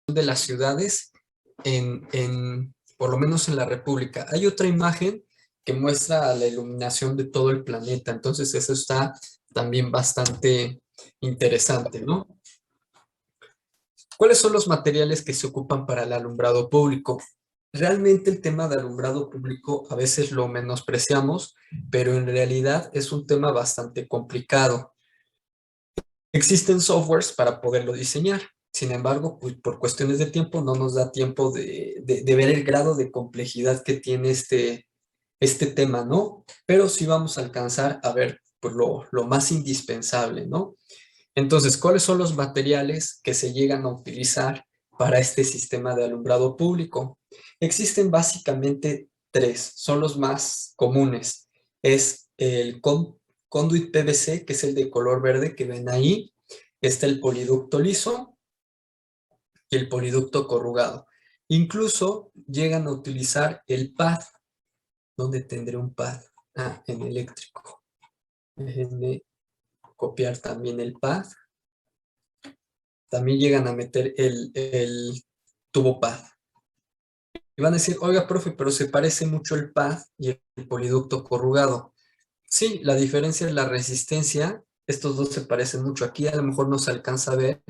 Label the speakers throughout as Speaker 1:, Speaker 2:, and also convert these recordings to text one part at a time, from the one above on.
Speaker 1: de las ciudades por lo menos en la República. Hay otra imagen que muestra la iluminación de todo el planeta, entonces eso está también bastante interesante, ¿no? ¿Cuáles son los materiales que se ocupan para el alumbrado público? Realmente el tema de alumbrado público a veces lo menospreciamos, pero en realidad es un tema bastante complicado. Existen softwares para poderlo diseñar. Sin embargo, pues por cuestiones de tiempo no nos da tiempo de ver el grado de complejidad que tiene este tema, ¿no? Pero sí vamos a alcanzar a ver pues, lo más indispensable, ¿no? Entonces, ¿cuáles son los materiales que se llegan a utilizar para este sistema de alumbrado público? Existen básicamente tres, son los más comunes. Es el conduit PVC, que es el de color verde que ven ahí. Está el poliducto liso y el poliducto corrugado. Incluso llegan a utilizar el pad. ¿Dónde tendré un pad? Ah, en eléctrico. Déjenme copiar también el pad. También llegan a meter el tubo pad. Y van a decir, oiga, profe, pero se parece mucho el pad y el poliducto corrugado. Sí, la diferencia es la resistencia. Estos dos se parecen mucho. Aquí a lo mejor no se alcanza a ver,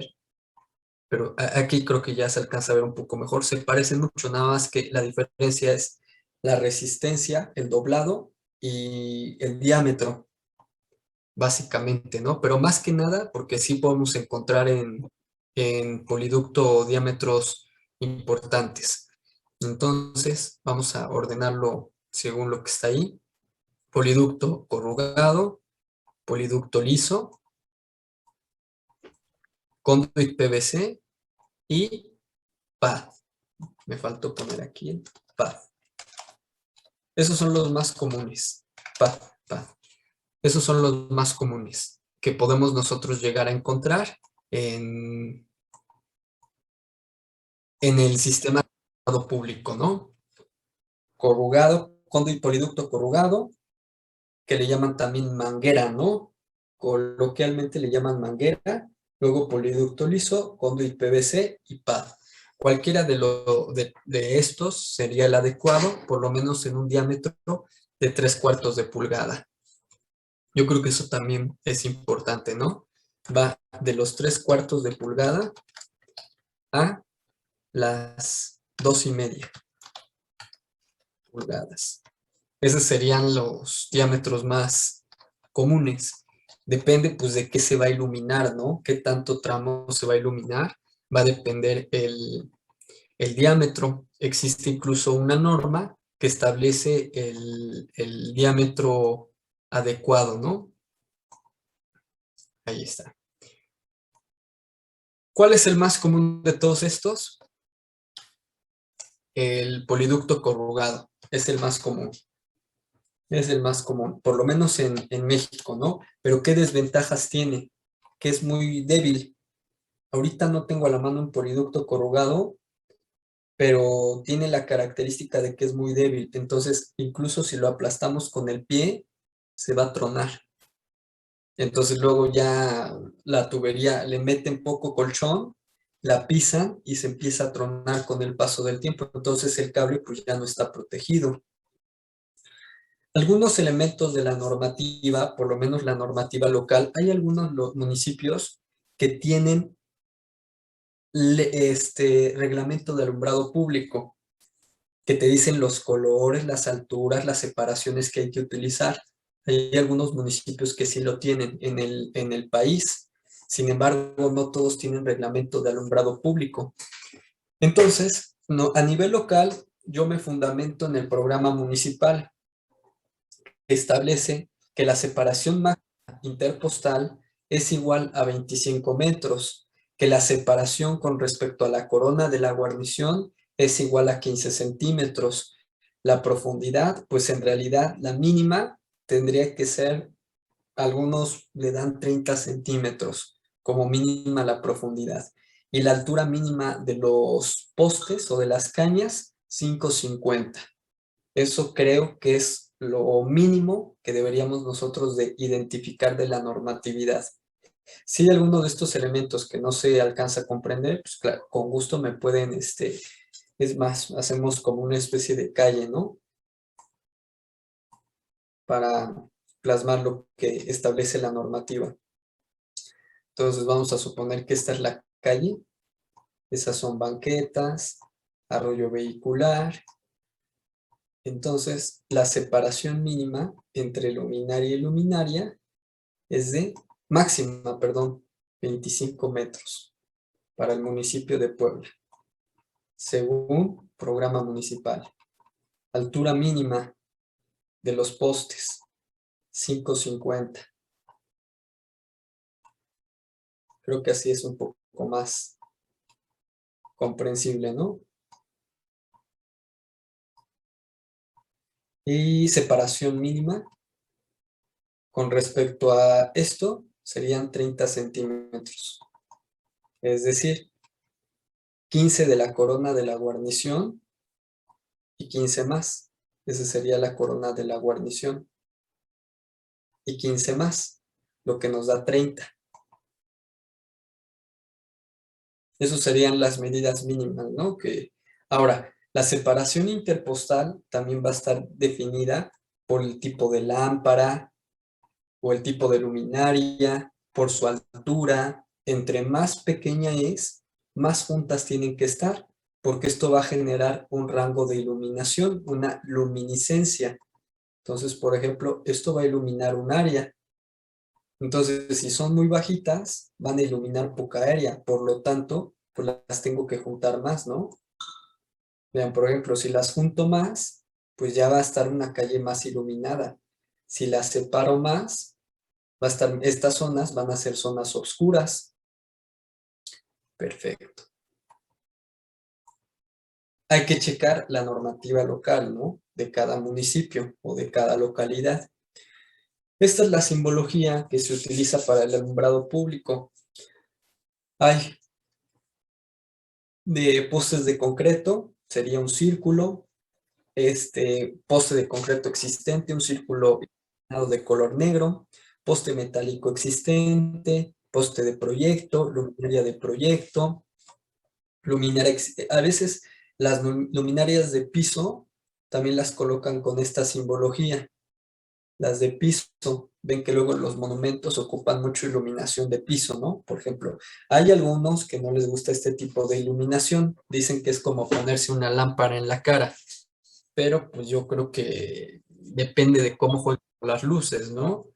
Speaker 1: pero aquí creo que ya se alcanza a ver un poco mejor. Se parecen mucho, nada más que la diferencia es la resistencia, el doblado y el diámetro, básicamente, ¿no? Pero más que nada, porque sí podemos encontrar en poliducto diámetros importantes. Entonces, vamos a ordenarlo según lo que está ahí. Poliducto corrugado, poliducto liso, conduit PVC y pad. Me faltó poner aquí el pad. Esos son los más comunes. Pad, pad. Esos son los más comunes que podemos nosotros llegar a encontrar en el sistema público, ¿no? Corrugado, conduit poliducto corrugado, que le llaman también manguera, ¿no? Coloquialmente le llaman manguera, luego poliducto liso, conduit PVC y pad. Cualquiera de estos sería el adecuado, por lo menos en un diámetro de 3/4 de pulgada. Yo creo que eso también es importante, ¿no? Va de los 3/4 de pulgada a las 2,5 pulgadas. Esos serían los diámetros más comunes. Depende pues de qué se va a iluminar, ¿no? Qué tanto tramo se va a iluminar. Va a depender el diámetro. Existe incluso una norma que establece el diámetro adecuado, ¿no? Ahí está. ¿Cuál es el más común de todos estos? El poliducto corrugado. Es el más común. Es el más común, por lo menos en México, ¿no? Pero ¿qué desventajas tiene? Que es muy débil. Ahorita no tengo a la mano un poliducto corrugado, pero tiene la característica de que es muy débil. Entonces, incluso si lo aplastamos con el pie, se va a tronar. Entonces luego ya la tubería le meten poco colchón, la pisan y se empieza a tronar con el paso del tiempo. Entonces el cable pues ya no está protegido. Algunos elementos de la normativa, por lo menos la normativa local, hay algunos municipios que tienen reglamento de alumbrado público, que te dicen los colores, las alturas, las separaciones que hay que utilizar. Hay algunos municipios que sí lo tienen en el país, sin embargo, no todos tienen reglamento de alumbrado público. Entonces, no, a nivel local, yo me fundamento en el programa municipal, que establece que la separación máxima interpostal es igual a 25 metros, que la separación con respecto a la corona de la guarnición es igual a 15 centímetros. La profundidad, pues en realidad la mínima tendría que ser, algunos le dan 30 centímetros como mínima la profundidad. Y la altura mínima de los postes o de las cañas, 5,50. Eso creo que es lo mínimo que deberíamos nosotros de identificar de la normatividad. Si hay alguno de estos elementos que no se alcanza a comprender, pues claro, con gusto me pueden, es más, hacemos como una especie de calle, ¿no? Para plasmar lo que establece la normativa. Entonces vamos a suponer que esta es la calle, esas son banquetas, arroyo vehicular. Entonces la separación mínima entre luminaria y luminaria es de máxima, perdón, 25 metros para el municipio de Puebla, según programa municipal. Altura mínima de los postes, 5,50. Creo que así es un poco más comprensible, ¿no? Y separación mínima con respecto a esto serían 30 centímetros. Es decir, 15 de la corona de la guarnición y 15 más. Esa sería la corona de la guarnición. Y 15 más, lo que nos da 30. Esas serían las medidas mínimas, ¿no? Ahora, la separación interpostal también va a estar definida por el tipo de lámpara o el tipo de luminaria, por su altura. Entre más pequeña es, más juntas tienen que estar, porque esto va a generar un rango de iluminación, una luminiscencia. Entonces, por ejemplo, esto va a iluminar un área. Entonces, si son muy bajitas, van a iluminar poca área. Por lo tanto, pues las tengo que juntar más, ¿no? Vean, por ejemplo, si las junto más, pues ya va a estar una calle más iluminada. Si las separo más, va a estar, estas zonas van a ser zonas oscuras. Perfecto. Hay que checar la normativa local, ¿no? De cada municipio o de cada localidad. Esta es la simbología que se utiliza para el alumbrado público. Hay de postes de concreto, sería un círculo, poste de concreto existente, un círculo de color negro, poste metálico existente, poste de proyecto, luminaria de proyecto, luminaria, a veces las luminarias de piso también las colocan con esta simbología. Las de piso, ven que luego los monumentos ocupan mucho iluminación de piso, ¿no? Por ejemplo, hay algunos que no les gusta este tipo de iluminación, dicen que es como ponerse una lámpara en la cara, pero pues yo creo que depende de cómo juegan las luces, ¿no?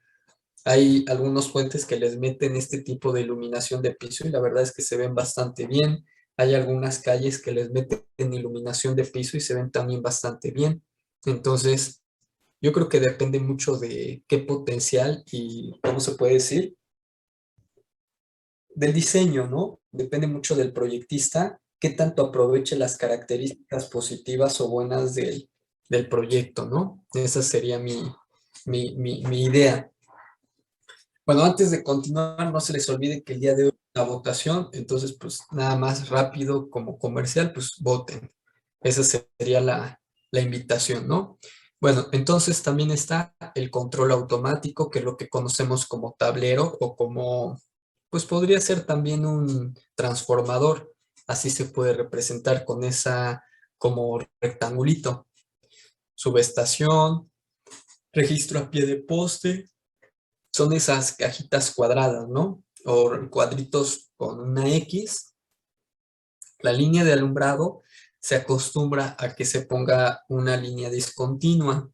Speaker 1: Hay algunos puentes que les meten este tipo de iluminación de piso y la verdad es que se ven bastante bien. Hay algunas calles que les meten iluminación de piso y se ven también bastante bien. Entonces, yo creo que depende mucho de qué potencial y, ¿cómo se puede decir? Del diseño, ¿no? Depende mucho del proyectista, qué tanto aproveche las características positivas o buenas del proyecto, ¿no? Esa sería mi idea. Bueno, antes de continuar, no se les olvide que el día de hoy la votación, entonces pues nada más rápido como comercial, pues voten. Esa sería la invitación, ¿no? Bueno, entonces también está el control automático, que es lo que conocemos como tablero o como, pues podría ser también un transformador. Así se puede representar con esa como rectangulito. Subestación, registro a pie de poste, son esas cajitas cuadradas, ¿no? O cuadritos con una X. La línea de alumbrado se acostumbra a que se ponga una línea discontinua.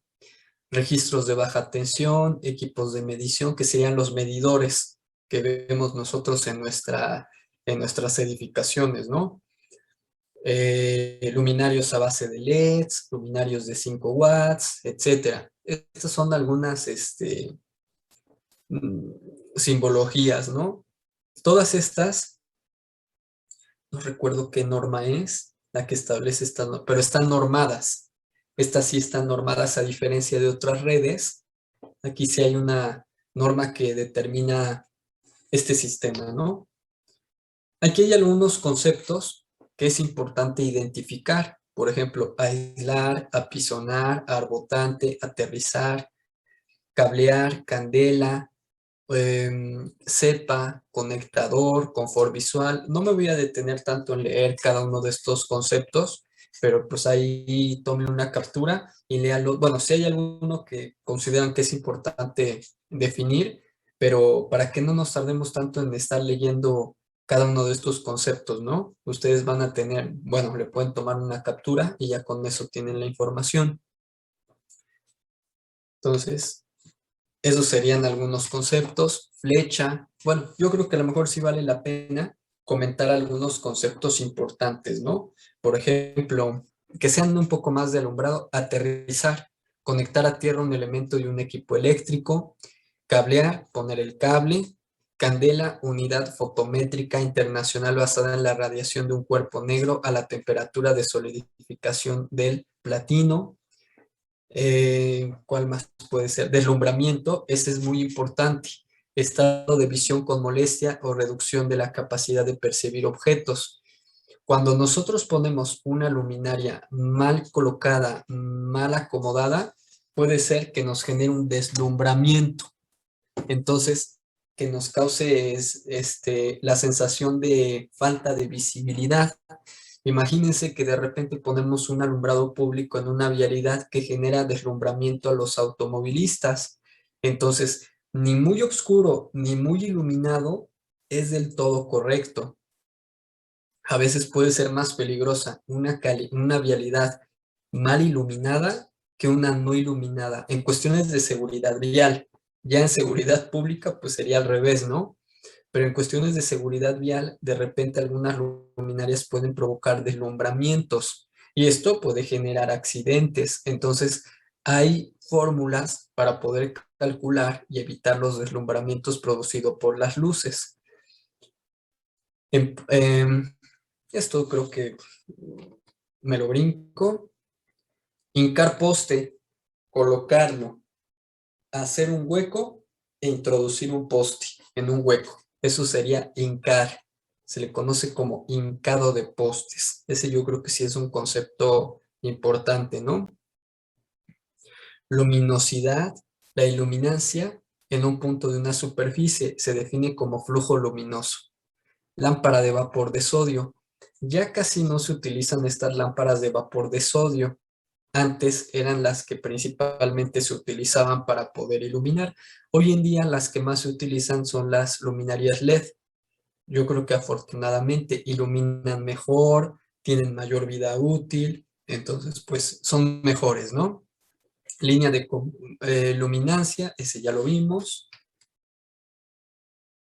Speaker 1: Registros de baja tensión, equipos de medición, que serían los medidores que vemos nosotros en nuestras edificaciones, ¿no? Luminarios a base de LEDs, luminarios de 5 watts, etcétera. Estas son algunas, mm, simbologías, ¿no? Todas estas, no recuerdo qué norma es la que establece estas, pero están normadas. Estas sí están normadas a diferencia de otras redes. Aquí sí hay una norma que determina este sistema, ¿no? Aquí hay algunos conceptos que es importante identificar. Por ejemplo, aislar, apisonar, arbotante, aterrizar, cablear, candela, cepa, conectador, confort visual. No me voy a detener tanto en leer cada uno de estos conceptos, pero pues ahí tomen una captura y léanlo. Bueno, si hay alguno que consideran que es importante definir, pero para que no nos tardemos tanto en estar leyendo cada uno de estos conceptos, ¿no? Ustedes van a tener, bueno, le pueden tomar una captura y ya con eso tienen la información. Entonces, esos serían algunos conceptos. Flecha. Bueno, yo creo que a lo mejor sí vale la pena comentar algunos conceptos importantes, ¿no? Por ejemplo, que sean un poco más de alumbrado, aterrizar, conectar a tierra un elemento y un equipo eléctrico, cablear, poner el cable, candela, unidad fotométrica internacional basada en la radiación de un cuerpo negro a la temperatura de solidificación del platino. ¿Cuál más puede ser? Deslumbramiento, este es muy importante. Estado de visión con molestia o reducción de la capacidad de percibir objetos. Cuando nosotros ponemos una luminaria mal colocada, mal acomodada, puede ser que nos genere un deslumbramiento. Entonces, que nos cause la sensación de falta de visibilidad. Imagínense que de repente ponemos un alumbrado público en una vialidad que genera deslumbramiento a los automovilistas. Entonces, ni muy oscuro ni muy iluminado es del todo correcto. A veces puede ser más peligrosa una vialidad mal iluminada que una no iluminada. En cuestiones de seguridad vial, ya en seguridad pública, pues sería al revés, ¿no? Pero en cuestiones de seguridad vial, de repente algunas luminarias pueden provocar deslumbramientos y esto puede generar accidentes. Entonces, hay fórmulas para poder calcular y evitar los deslumbramientos producidos por las luces. Esto creo que me lo brinco. Hincar poste, colocarlo, hacer un hueco e introducir un poste en un hueco. Eso sería hincar. Se le conoce como hincado de postes. Ese yo creo que sí es un concepto importante, ¿no? Luminosidad. La iluminancia en un punto de una superficie se define como flujo luminoso. Lámpara de vapor de sodio. Ya casi no se utilizan estas lámparas de vapor de sodio. Antes eran las que principalmente se utilizaban para poder iluminar. Hoy en día las que más se utilizan son las luminarias LED. Yo creo que afortunadamente iluminan mejor, tienen mayor vida útil, entonces pues son mejores, ¿no? Línea de luminancia, ese ya lo vimos.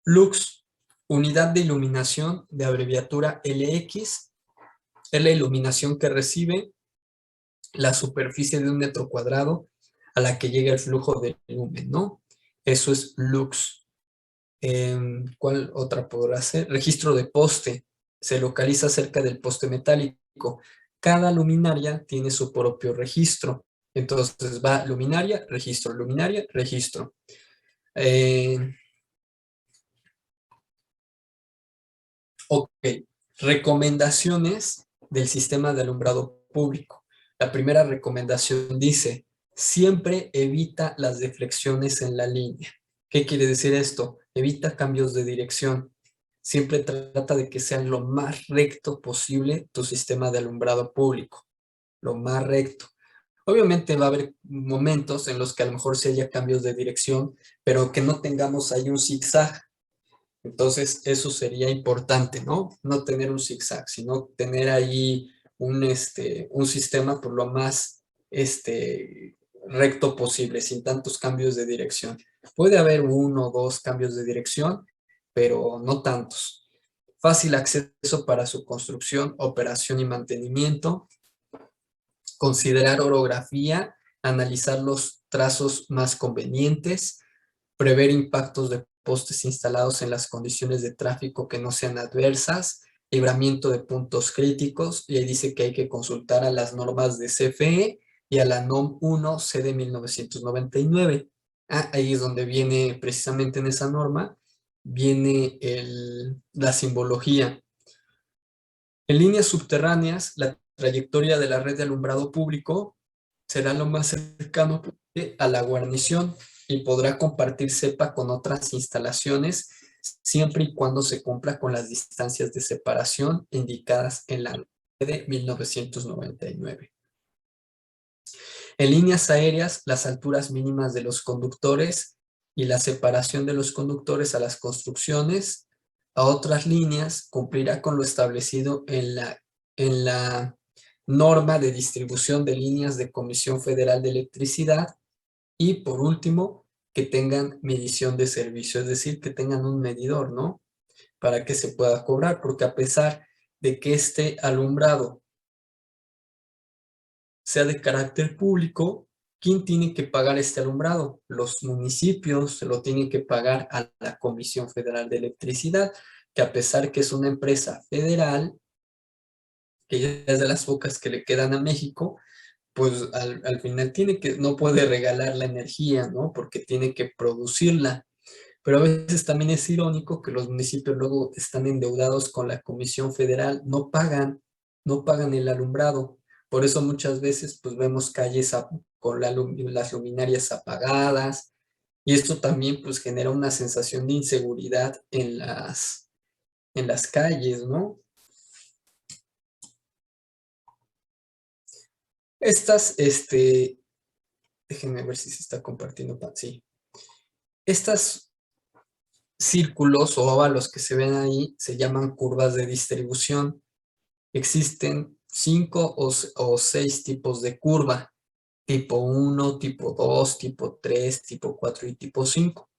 Speaker 1: Lux, unidad de iluminación de abreviatura LX, es la iluminación que recibe la superficie de un metro cuadrado a la que llega el flujo del lumen, ¿no? Eso es lux. ¿Cuál otra podrá ser? Registro de poste. Se localiza cerca del poste metálico. Cada luminaria tiene su propio registro. Entonces va luminaria, registro, luminaria, registro. Eh, ok. Recomendaciones del sistema de alumbrado público. La primera recomendación dice, siempre evita las deflexiones en la línea. ¿Qué quiere decir esto? Evita cambios de dirección. Siempre trata de que sea lo más recto posible tu sistema de alumbrado público. Lo más recto. Obviamente va a haber momentos en los que a lo mejor sí haya cambios de dirección, pero que no tengamos ahí un zigzag. Entonces, eso sería importante, ¿no? No tener un zigzag, sino tener ahí un sistema por lo más recto posible, sin tantos cambios de dirección. Puede haber uno o dos cambios de dirección, pero no tantos. Fácil acceso para su construcción, operación y mantenimiento. Considerar orografía, analizar los trazos más convenientes, prever impactos de postes instalados en las condiciones de tráfico que no sean adversas, libramiento de puntos críticos, y ahí dice que hay que consultar a las normas de CFE y a la NOM 1 C de 1999. Ahí es donde viene precisamente en esa norma, viene la simbología. En líneas subterráneas, la trayectoria de la red de alumbrado público será lo más cercano a la guarnición. y podrá compartir cepa con otras instalaciones siempre y cuando se cumpla con las distancias de separación indicadas en la ley de 1999. En líneas aéreas, las alturas mínimas de los conductores y la separación de los conductores a las construcciones a otras líneas cumplirá con lo establecido en la norma de distribución de líneas de Comisión Federal de Electricidad y, por último, que tengan medición de servicio, es decir, que tengan un medidor, ¿no? Para que se pueda cobrar, porque a pesar de que este alumbrado sea de carácter público, ¿quién tiene que pagar este alumbrado? Los municipios se lo tienen que pagar a la Comisión Federal de Electricidad, que a pesar que es una empresa federal, que ya es de las pocas que le quedan a México, pues al final no puede regalar la energía, ¿no? Porque tiene que producirla. Pero a veces también es irónico que los municipios luego están endeudados con la Comisión Federal, no pagan el alumbrado. Por eso muchas veces pues vemos calles con las luminarias apagadas, y esto también pues genera una sensación de inseguridad en las calles, ¿no? Estas, déjenme ver si se está compartiendo. Sí. Estas círculos o óvalos que se ven ahí se llaman curvas de distribución. Existen 5 o 6 tipos de curva: tipo 1, tipo 2, tipo 3, tipo 4 y tipo 5.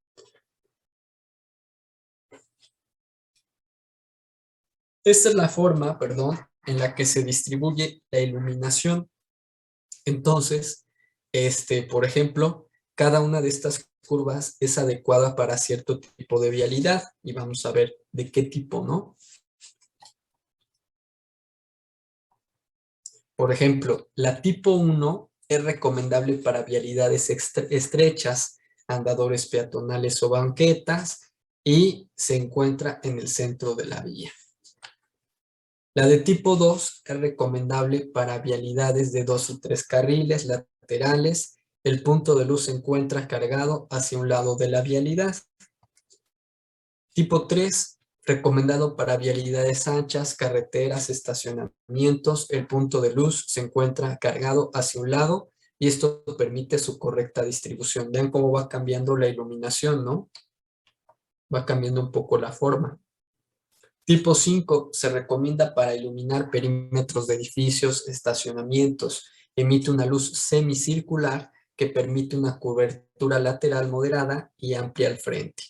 Speaker 1: Esta es la forma, perdón, en la que se distribuye la iluminación. Entonces, por ejemplo, cada una de estas curvas es adecuada para cierto tipo de vialidad, y vamos a ver de qué tipo, ¿no? Por ejemplo, la tipo 1 es recomendable para vialidades estrechas, andadores peatonales o banquetas, y se encuentra en el centro de la vía. La de tipo 2 es recomendable para vialidades de 2 y 3 carriles laterales. El punto de luz se encuentra cargado hacia un lado de la vialidad. Tipo 3, recomendado para vialidades anchas, carreteras, estacionamientos. El punto de luz se encuentra cargado hacia un lado y esto permite su correcta distribución. Vean cómo va cambiando la iluminación, ¿no? Va cambiando un poco la forma. Tipo 5 se recomienda para iluminar perímetros de edificios, estacionamientos. Emite una luz semicircular que permite una cobertura lateral moderada y amplia al frente.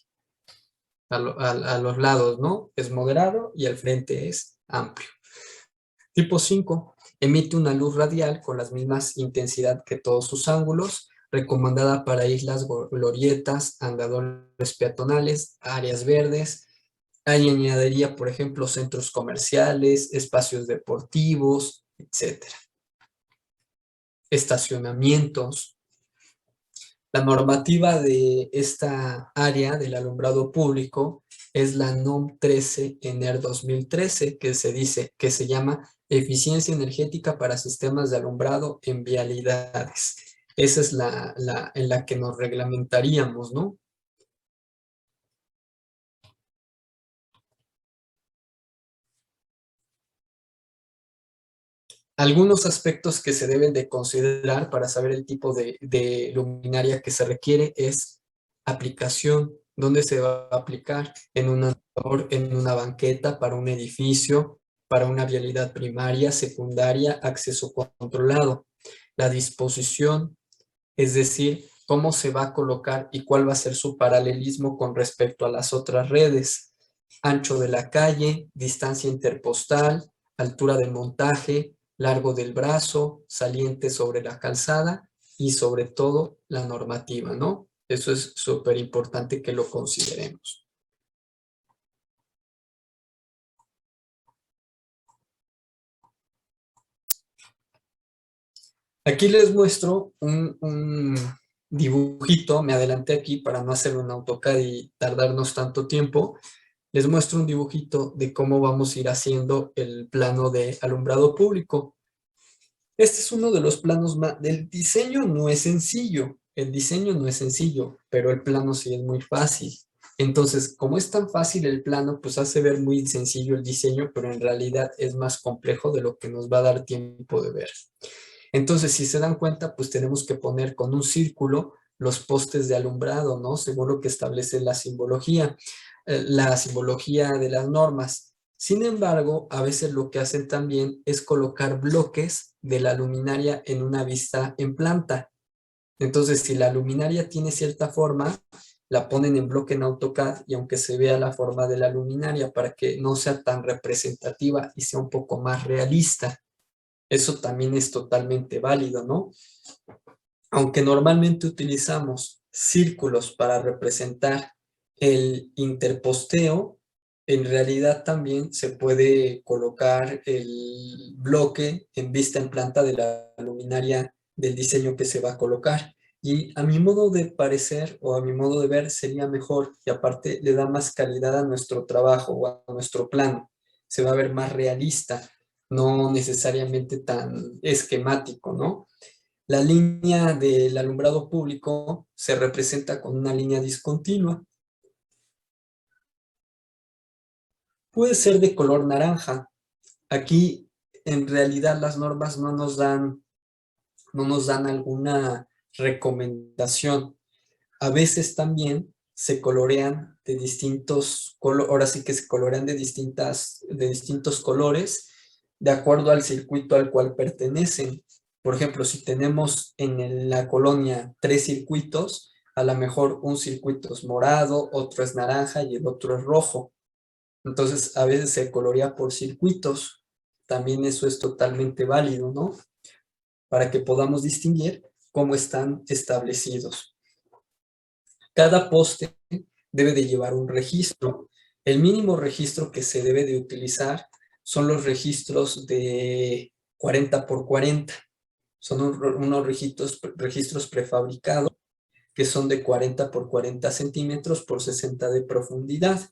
Speaker 1: A los lados, ¿no? Es moderado y al frente es amplio. Tipo 5 emite una luz radial con las mismas intensidad que todos sus ángulos, recomendada para islas, glorietas, andadores peatonales, áreas verdes. Ahí añadiría, por ejemplo, centros comerciales, espacios deportivos, etcétera. Estacionamientos. La normativa de esta área del alumbrado público es la NOM 13 ENER 2013, que se llama Eficiencia Energética para Sistemas de Alumbrado en Vialidades. Esa es en la que nos reglamentaríamos, ¿no? Algunos aspectos que se deben de considerar para saber el tipo de luminaria que se requiere es aplicación. ¿Dónde se va a aplicar? En un andador, en una banqueta, para un edificio, para una vialidad primaria, secundaria, acceso controlado. La disposición, es decir, cómo se va a colocar y cuál va a ser su paralelismo con respecto a las otras redes. Ancho de la calle, distancia interpostal, altura del montaje, largo del brazo, saliente sobre la calzada y sobre todo la normativa, ¿no? Eso es súper importante que lo consideremos. Aquí les muestro un dibujito, me adelanté aquí para no hacer un AutoCAD y tardarnos tanto tiempo. Les muestro un dibujito de cómo vamos a ir haciendo el plano de alumbrado público. Este es uno de los planos más. Del diseño no es sencillo, el diseño no es sencillo, pero el plano sí es muy fácil. Entonces, como es tan fácil el plano, pues hace ver muy sencillo el diseño, pero en realidad es más complejo de lo que nos va a dar tiempo de ver. Entonces, si se dan cuenta, pues tenemos que poner con un círculo los postes de alumbrado, ¿no? Según lo que establece la simbología de las normas. Sin embargo, a veces lo que hacen también es colocar bloques de la luminaria en una vista en planta. Entonces, si la luminaria tiene cierta forma, la ponen en bloque en AutoCAD y aunque se vea la forma de la luminaria para que no sea tan representativa y sea un poco más realista. Eso también es totalmente válido, ¿no? Aunque normalmente utilizamos círculos para representar el interposteo, en realidad también se puede colocar el bloque en vista en planta de la luminaria del diseño que se va a colocar. Y a mi modo de parecer o a mi modo de ver sería mejor y aparte le da más calidad a nuestro trabajo o a nuestro plano. Se va a ver más realista, no necesariamente tan esquemático, ¿no? La línea del alumbrado público se representa con una línea discontinua. Puede ser de color naranja. Aquí, en realidad, las normas no nos dan alguna recomendación. A veces también se colorean de distintos colores, ahora sí que se colorean de distintos colores, de acuerdo al circuito al cual pertenecen. Por ejemplo, si tenemos en la colonia 3 circuitos, a lo mejor un circuito es morado, otro es naranja y el otro es rojo. Entonces, a veces se colorea por circuitos. También eso es totalmente válido, ¿no? Para que podamos distinguir cómo están establecidos. Cada poste debe de llevar un registro. El mínimo registro que se debe de utilizar son los registros de 40 por 40. Son unos registros prefabricados que son de 40 por 40 centímetros por 60 de profundidad.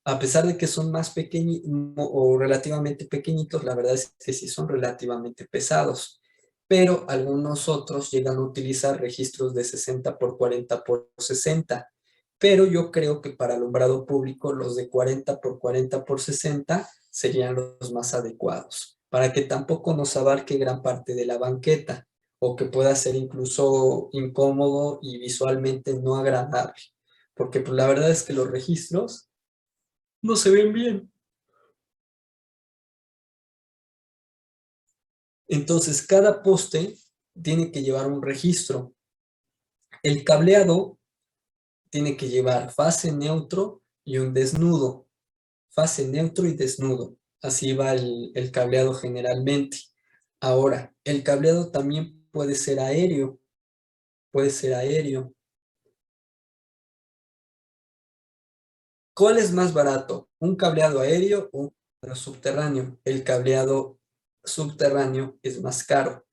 Speaker 1: A pesar de que son más pequeños o relativamente pequeñitos, la verdad es que sí son relativamente pesados, pero algunos otros llegan a utilizar registros de 60 por 40 por 60, pero yo creo que para alumbrado público los de 40 por 40 por 60 serían los más adecuados, para que tampoco nos abarque gran parte de la banqueta o que pueda ser incluso incómodo y visualmente no agradable, porque pues, la verdad es que los registros no se ven bien. Entonces, cada poste tiene que llevar un registro. El cableado tiene que llevar fase neutro y un desnudo. Fase neutro y desnudo. Así va el cableado generalmente. Ahora, el cableado también puede ser aéreo. Puede ser aéreo. ¿Cuál es más barato? ¿Un cableado aéreo o un cableado subterráneo? El cableado subterráneo es más caro.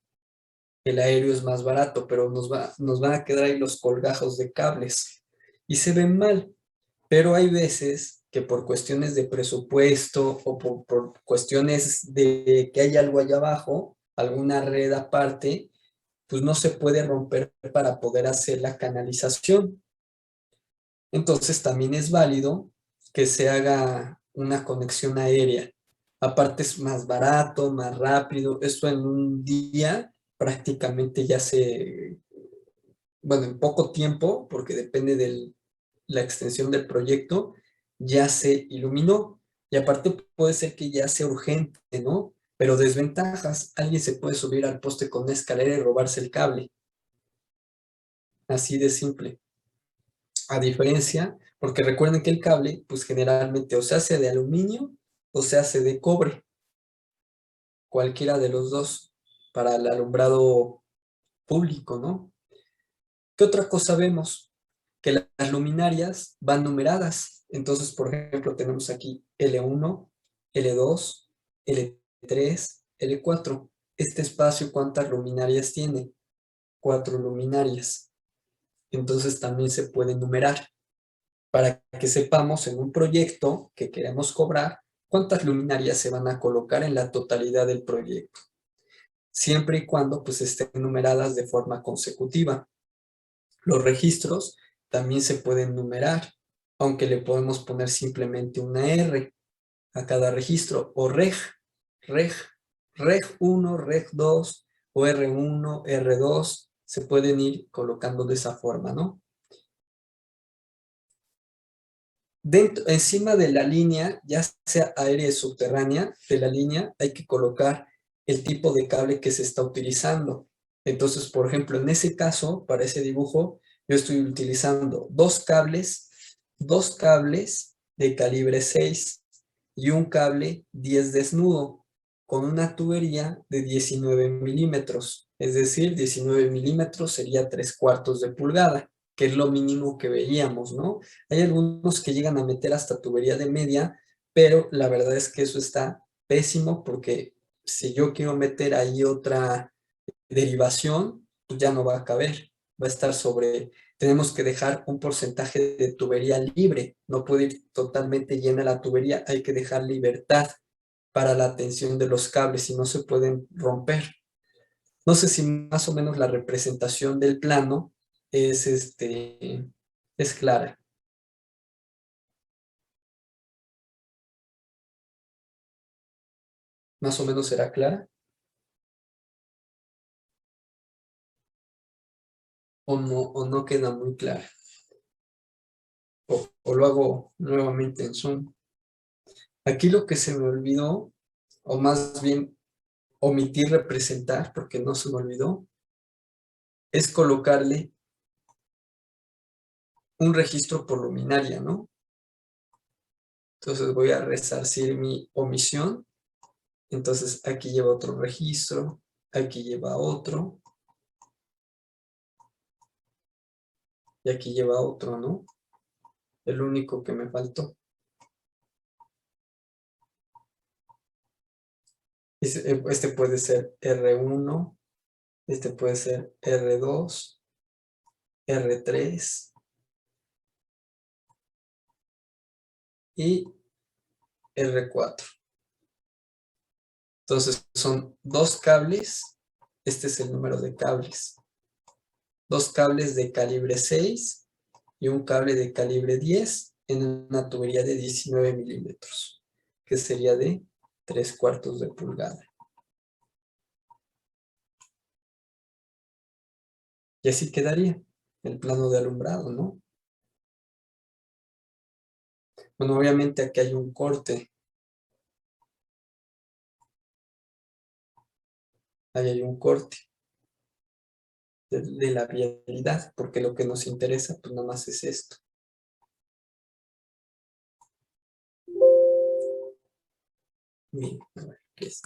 Speaker 1: El aéreo es más barato, pero nos van a quedar ahí los colgajos de cables y se ven mal. Pero hay veces que por cuestiones de presupuesto o por cuestiones de que hay algo allá abajo, alguna red aparte, pues no se puede romper para poder hacer la canalización. Entonces también es válido que se haga una conexión aérea. Aparte es más barato, más rápido. Esto en un día prácticamente bueno, en poco tiempo, porque depende de la extensión del proyecto, ya se iluminó. Y aparte puede ser que ya sea urgente, ¿no? Pero desventajas, alguien se puede subir al poste con una escalera y robarse el cable. Así de simple. A diferencia, porque recuerden que el cable, pues generalmente o se hace de aluminio o se hace de cobre, cualquiera de los dos, para el alumbrado público, ¿no? ¿Qué otra cosa vemos? Que las luminarias van numeradas. Entonces, por ejemplo, tenemos aquí L1, L2, L3, L4. Este espacio, ¿cuántas luminarias tiene? 4 luminarias. Entonces también se puede numerar para que sepamos en un proyecto que queremos cobrar cuántas luminarias se van a colocar en la totalidad del proyecto, siempre y cuando pues estén numeradas de forma consecutiva. Los registros también se pueden numerar, aunque le podemos poner simplemente una R a cada registro, o reg, reg 1, reg 2, o R1, R2, se pueden ir colocando de esa forma, ¿no? Encima de la línea, ya sea aérea o subterránea de la línea, hay que colocar el tipo de cable que se está utilizando. Entonces, por ejemplo, en ese caso, para ese dibujo, yo estoy utilizando dos cables de calibre 6 y un cable 10 desnudo con una tubería de 19 milímetros. Es decir, 19 milímetros sería 3/4 de pulgada, que es lo mínimo que veíamos, ¿no? Hay algunos que llegan a meter hasta tubería de media, pero la verdad es que eso está pésimo porque si yo quiero meter ahí otra derivación, pues ya no va a caber, va a estar sobre, tenemos que dejar un porcentaje de tubería libre, no puede ir totalmente llena la tubería, hay que dejar libertad para la tensión de los cables y no se pueden romper. No sé si más o menos la representación del plano es clara. Más o menos será clara o no queda muy clara. O lo hago nuevamente en Zoom. Aquí lo que se me olvidó, o más bien omití representar, porque no se me olvidó, es colocarle un registro por luminaria, ¿no? Entonces voy a resarcir mi omisión. Entonces aquí lleva otro registro, aquí lleva otro, y aquí lleva otro, ¿no? El único que me faltó. Este puede ser R1, este puede ser R2, R3 y R4. Entonces son dos cables, este es el número de cables, dos cables de calibre 6 y un cable de calibre 10 en una tubería de 19 milímetros, que sería de 3/4 de pulgada. Y así quedaría el plano de alumbrado, ¿no? Bueno, obviamente aquí hay un corte, ahí hay un corte de la vialidad, porque lo que nos interesa, pues nada más es esto. Bien, a ver, ¿qué es?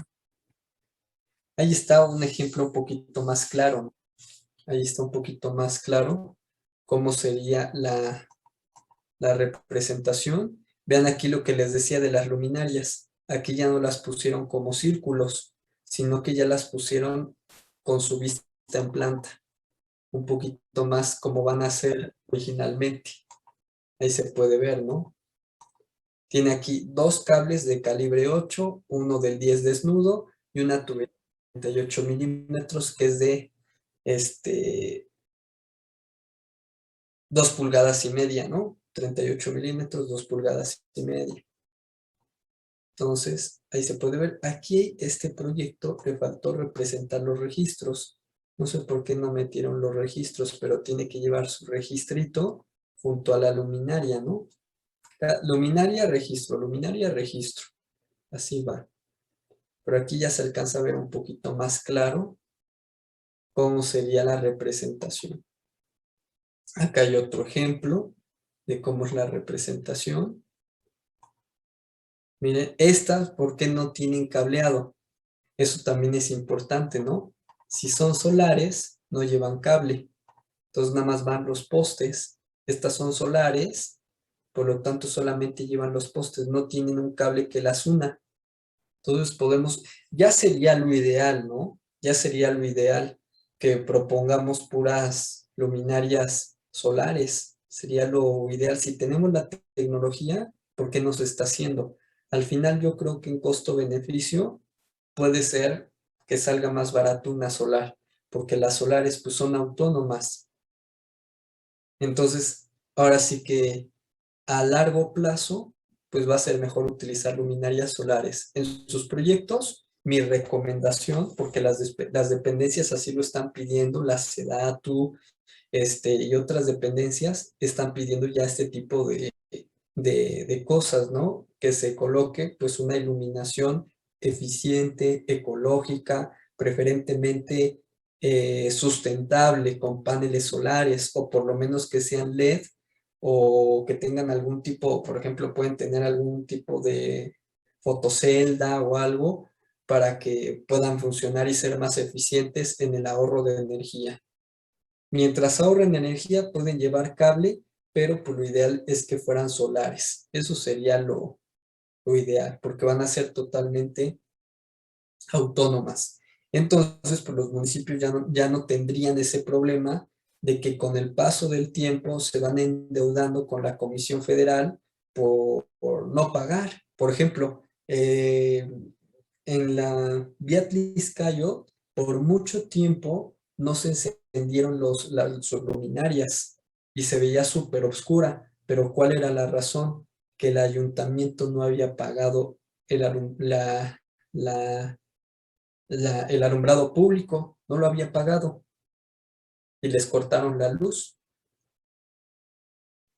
Speaker 1: Ahí está un ejemplo un poquito más claro, ¿no? Ahí está un poquito más claro cómo sería la representación. Vean aquí lo que les decía de las luminarias. Aquí ya no las pusieron como círculos, sino que ya las pusieron con su vista en planta, un poquito más como van a ser originalmente. Ahí se puede ver, ¿no? Tiene aquí dos cables de calibre 8, uno del 10 desnudo y una tubería de 38 milímetros que es de este, 2,5 pulgadas, ¿no? 38 milímetros, 2,5 pulgadas. Entonces, ahí se puede ver. Aquí este proyecto le faltó representar los registros. No sé por qué no metieron los registros, pero tiene que llevar su registrito junto a la luminaria, ¿no? Luminaria, registro, luminaria, registro. Así va. Pero aquí ya se alcanza a ver un poquito más claro cómo sería la representación. Acá hay otro ejemplo de cómo es la representación. Miren, estas, ¿por qué no tienen cableado? Eso también es importante, ¿no? Si son solares, no llevan cable. Entonces nada más van los postes. Estas son solares, por lo tanto solamente llevan los postes, no tienen un cable que las una. Entonces podemos, ya sería lo ideal, ¿no? Ya sería lo ideal que propongamos puras luminarias solares. Sería lo ideal. Si tenemos la tecnología, ¿por qué no se está haciendo? Al final yo creo que en costo-beneficio puede ser que salga más barato una solar, porque las solares pues son autónomas. Entonces, ahora sí que a largo plazo, pues va a ser mejor utilizar luminarias solares. En sus proyectos, mi recomendación, porque las dependencias así lo están pidiendo, la SEDATU, y otras dependencias están pidiendo ya este tipo de cosas, ¿no? Que se coloque pues una iluminación eficiente, ecológica, preferentemente sustentable con paneles solares o por lo menos que sean LED o que tengan algún tipo, por ejemplo, pueden tener algún tipo de fotocelda o algo para que puedan funcionar y ser más eficientes en el ahorro de energía. Mientras ahorren energía, pueden llevar cable, pero pues lo ideal es que fueran solares. Eso sería lo ideal, porque van a ser totalmente autónomas. Entonces, pues los municipios ya no tendrían ese problema de que con el paso del tiempo se van endeudando con la Comisión Federal por no pagar. Por ejemplo, en la vía Tliscayo, por mucho tiempo no se encendieron las luminarias y se veía súper oscura. Pero ¿cuál era la razón? Que el ayuntamiento no había pagado la, el alumbrado público, no lo había pagado y les cortaron la luz.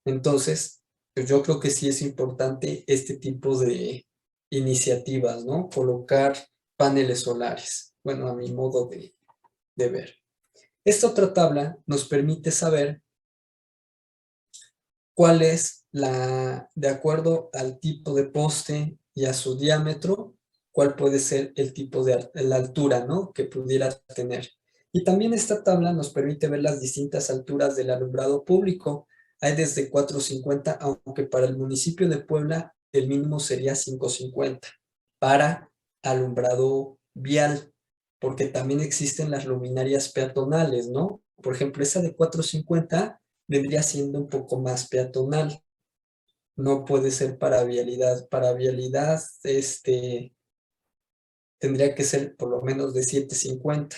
Speaker 1: Entonces, pues yo creo que sí es importante este tipo de iniciativas, ¿no? Colocar paneles solares. Bueno, a mi modo de ver. Esta otra tabla nos permite saber cuál es de acuerdo al tipo de poste y a su diámetro, cuál puede ser el tipo de la altura, ¿no? Que pudiera tener. Y también esta tabla nos permite ver las distintas alturas del alumbrado público. Hay desde 450, aunque para el municipio de Puebla el mínimo sería 550 para alumbrado vial, porque también existen las luminarias peatonales, ¿no? Por ejemplo, esa de 450 vendría siendo un poco más peatonal. No puede ser para vialidad. Para vialidad, tendría que ser por lo menos de 750.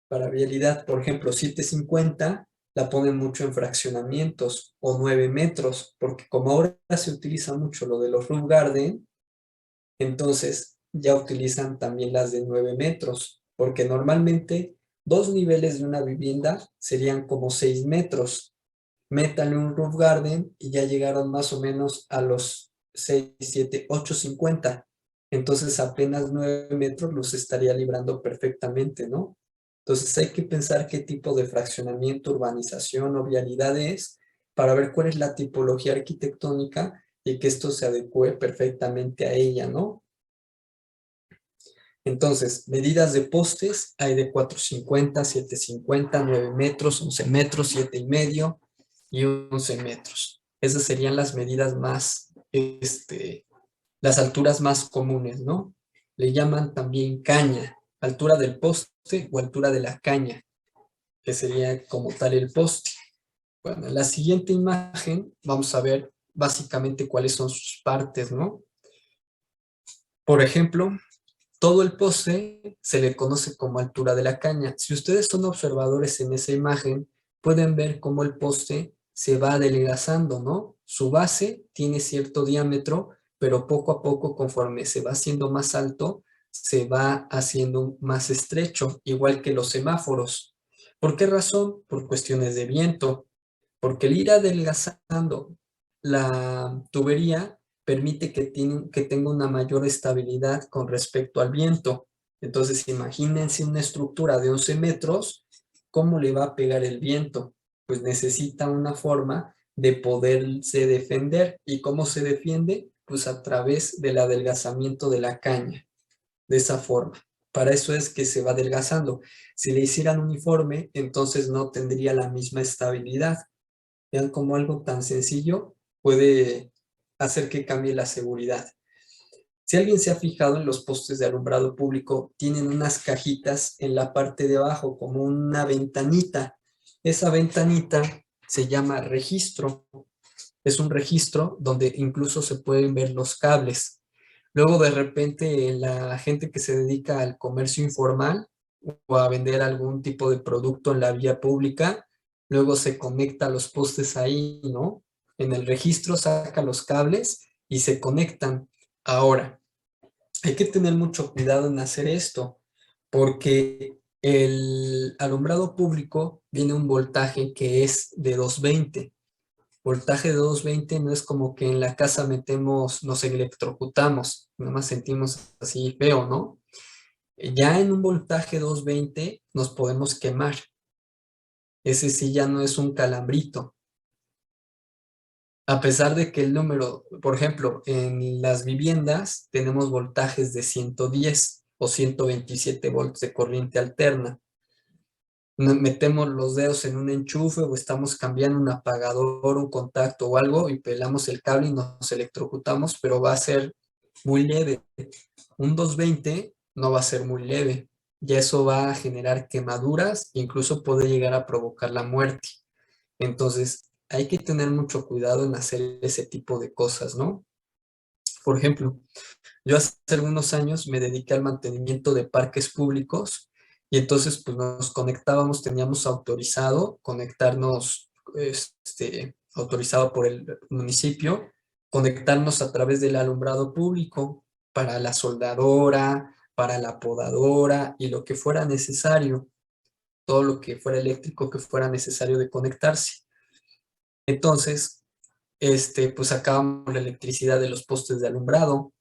Speaker 1: Para vialidad, por ejemplo, 750 la ponen mucho en fraccionamientos o 9 metros, porque como ahora se utiliza mucho lo de los roof garden, entonces ya utilizan también las de 9 metros, porque normalmente dos niveles de una vivienda serían como 6 metros. Métanle un roof garden y ya llegaron más o menos a los 6 7 8 50. Entonces apenas 9 metros los estaría librando perfectamente, ¿no? Entonces hay que pensar qué tipo de fraccionamiento, urbanización o vialidad es para ver cuál es la tipología arquitectónica y que esto se adecue perfectamente a ella, ¿no? Entonces, medidas de postes hay de 450, 750, 9 metros, 11 metros, 7 y medio y 11 metros. Esas serían las medidas más, las alturas más comunes, ¿no? Le llaman también caña, altura del poste o altura de la caña, que sería como tal el poste. Bueno, en la siguiente imagen vamos a ver básicamente cuáles son sus partes, ¿no? Por ejemplo, todo el poste se le conoce como altura de la caña. Si ustedes son observadores en esa imagen, pueden ver cómo el poste se va adelgazando, ¿no? Su base tiene cierto diámetro, pero poco a poco, conforme se va haciendo más alto, se va haciendo más estrecho, igual que los semáforos. ¿Por qué razón? Por cuestiones de viento. Porque el ir adelgazando la tubería permite que tenga una mayor estabilidad con respecto al viento. Entonces, imagínense una estructura de 11 metros, ¿cómo le va a pegar el viento? Pues necesita una forma de poderse defender. ¿Y cómo se defiende? Pues a través del adelgazamiento de la caña, de esa forma. Para eso es que se va adelgazando. Si le hicieran uniforme, entonces no tendría la misma estabilidad. Vean cómo algo tan sencillo puede hacer que cambie la seguridad. Si alguien se ha fijado en los postes de alumbrado público, tienen unas cajitas en la parte de abajo, como una ventanita. Esa ventanita se llama registro. Es un registro donde incluso se pueden ver los cables. Luego de repente la gente que se dedica al comercio informal o a vender algún tipo de producto en la vía pública, luego se conecta a los postes ahí, ¿no? En el registro saca los cables y se conectan. Ahora, hay que tener mucho cuidado en hacer esto, porque el alumbrado público viene un voltaje que es de 220. Voltaje de 220 no es como que en la casa metemos, nos electrocutamos, nada más sentimos así feo, ¿no? Ya en un voltaje 220 nos podemos quemar. Ese sí ya no es un calambrito. A pesar de que el número, por ejemplo, en las viviendas tenemos voltajes de 110 o 127 volts de corriente alterna. Metemos los dedos en un enchufe o estamos cambiando un apagador, un contacto o algo y pelamos el cable y nos electrocutamos, pero va a ser muy leve. Un 220 no va a ser muy leve. Ya eso va a generar quemaduras, incluso puede llegar a provocar la muerte. Entonces, hay que tener mucho cuidado en hacer ese tipo de cosas, ¿no? Por ejemplo, yo hace algunos años me dediqué al mantenimiento de parques públicos y entonces pues nos conectábamos, teníamos autorizado conectarnos, autorizado por el municipio, conectarnos a través del alumbrado público para la soldadora, para la podadora y lo que fuera necesario, todo lo que fuera eléctrico que fuera necesario de conectarse. Entonces, pues sacábamos la electricidad de los postes de alumbrado,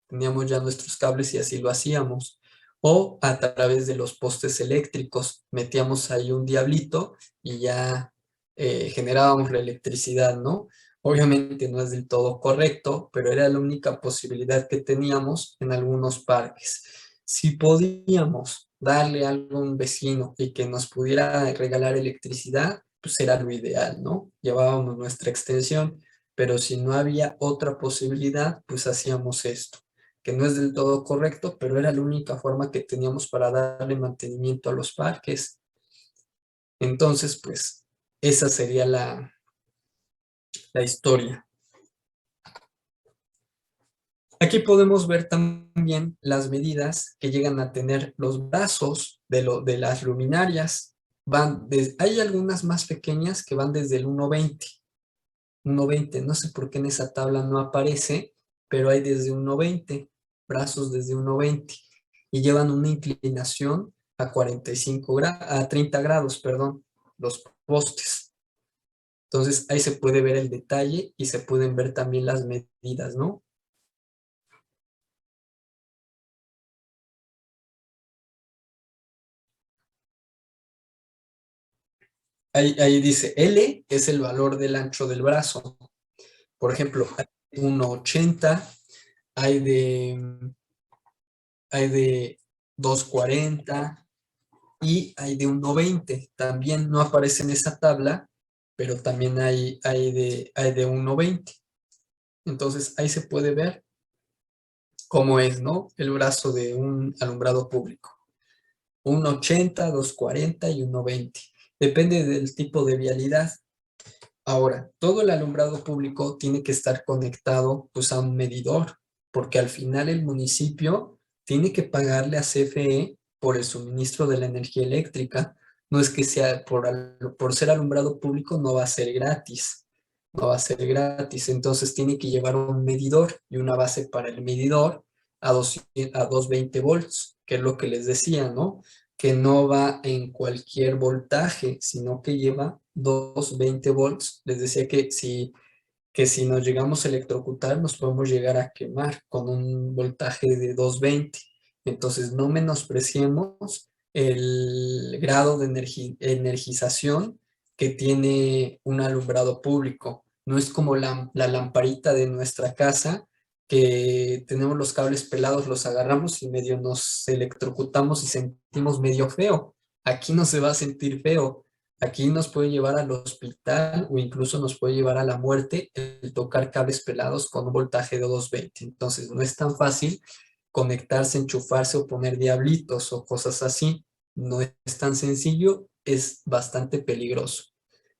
Speaker 1: teníamos ya nuestros cables y así lo hacíamos. O a través de los postes eléctricos, metíamos ahí un diablito y ya generábamos la electricidad, ¿no? Obviamente no es del todo correcto, pero era la única posibilidad que teníamos en algunos parques. Si podíamos darle algo a un vecino y que nos pudiera regalar electricidad, pues era lo ideal, ¿no? Llevábamos nuestra extensión, pero si no había otra posibilidad, pues hacíamos esto, que no es del todo correcto, pero era la única forma que teníamos para darle mantenimiento a los parques. Entonces, pues, esa sería la historia. Aquí podemos ver también las medidas que llegan a tener los brazos de las luminarias. Hay algunas más pequeñas que van desde el 1.20. 1.20, no sé por qué en esa tabla no aparece, pero hay desde 1.20, brazos desde 1.20 y llevan una inclinación a 45 grados, a 30 grados, perdón, los postes. Entonces ahí se puede ver el detalle y se pueden ver también las medidas, ¿no? Ahí dice L es el valor del ancho del brazo. Por ejemplo, hay de 1.80, hay de, hay de 2.40 y hay de 1.20. También no aparece en esa tabla, pero también hay de 1.20. Entonces ahí se puede ver cómo es, ¿no? El brazo de un alumbrado público. 1.80, 2.40 y 1.20. Depende del tipo de vialidad. Ahora, todo el alumbrado público tiene que estar conectado pues a un medidor, porque al final el municipio tiene que pagarle a CFE por el suministro de la energía eléctrica. No es que sea por ser alumbrado público, no va a ser gratis, no va a ser gratis. Entonces tiene que llevar un medidor y una base para el medidor a 220 volts, que es lo que les decía, ¿no? Que no va en cualquier voltaje, sino que lleva 220 volts. Les decía que si nos llegamos a electrocutar, nos podemos llegar a quemar con un voltaje de 220. Entonces, no menospreciemos el grado de energización que tiene un alumbrado público. No es como la lamparita de nuestra casa, que tenemos los cables pelados, los agarramos y medio nos electrocutamos y sentimos medio feo. Aquí no se va a sentir feo. Aquí nos puede llevar al hospital o incluso nos puede llevar a la muerte el tocar cables pelados con un voltaje de 220. Entonces, no es tan fácil conectarse, enchufarse o poner diablitos o cosas así. No es tan sencillo, es bastante peligroso.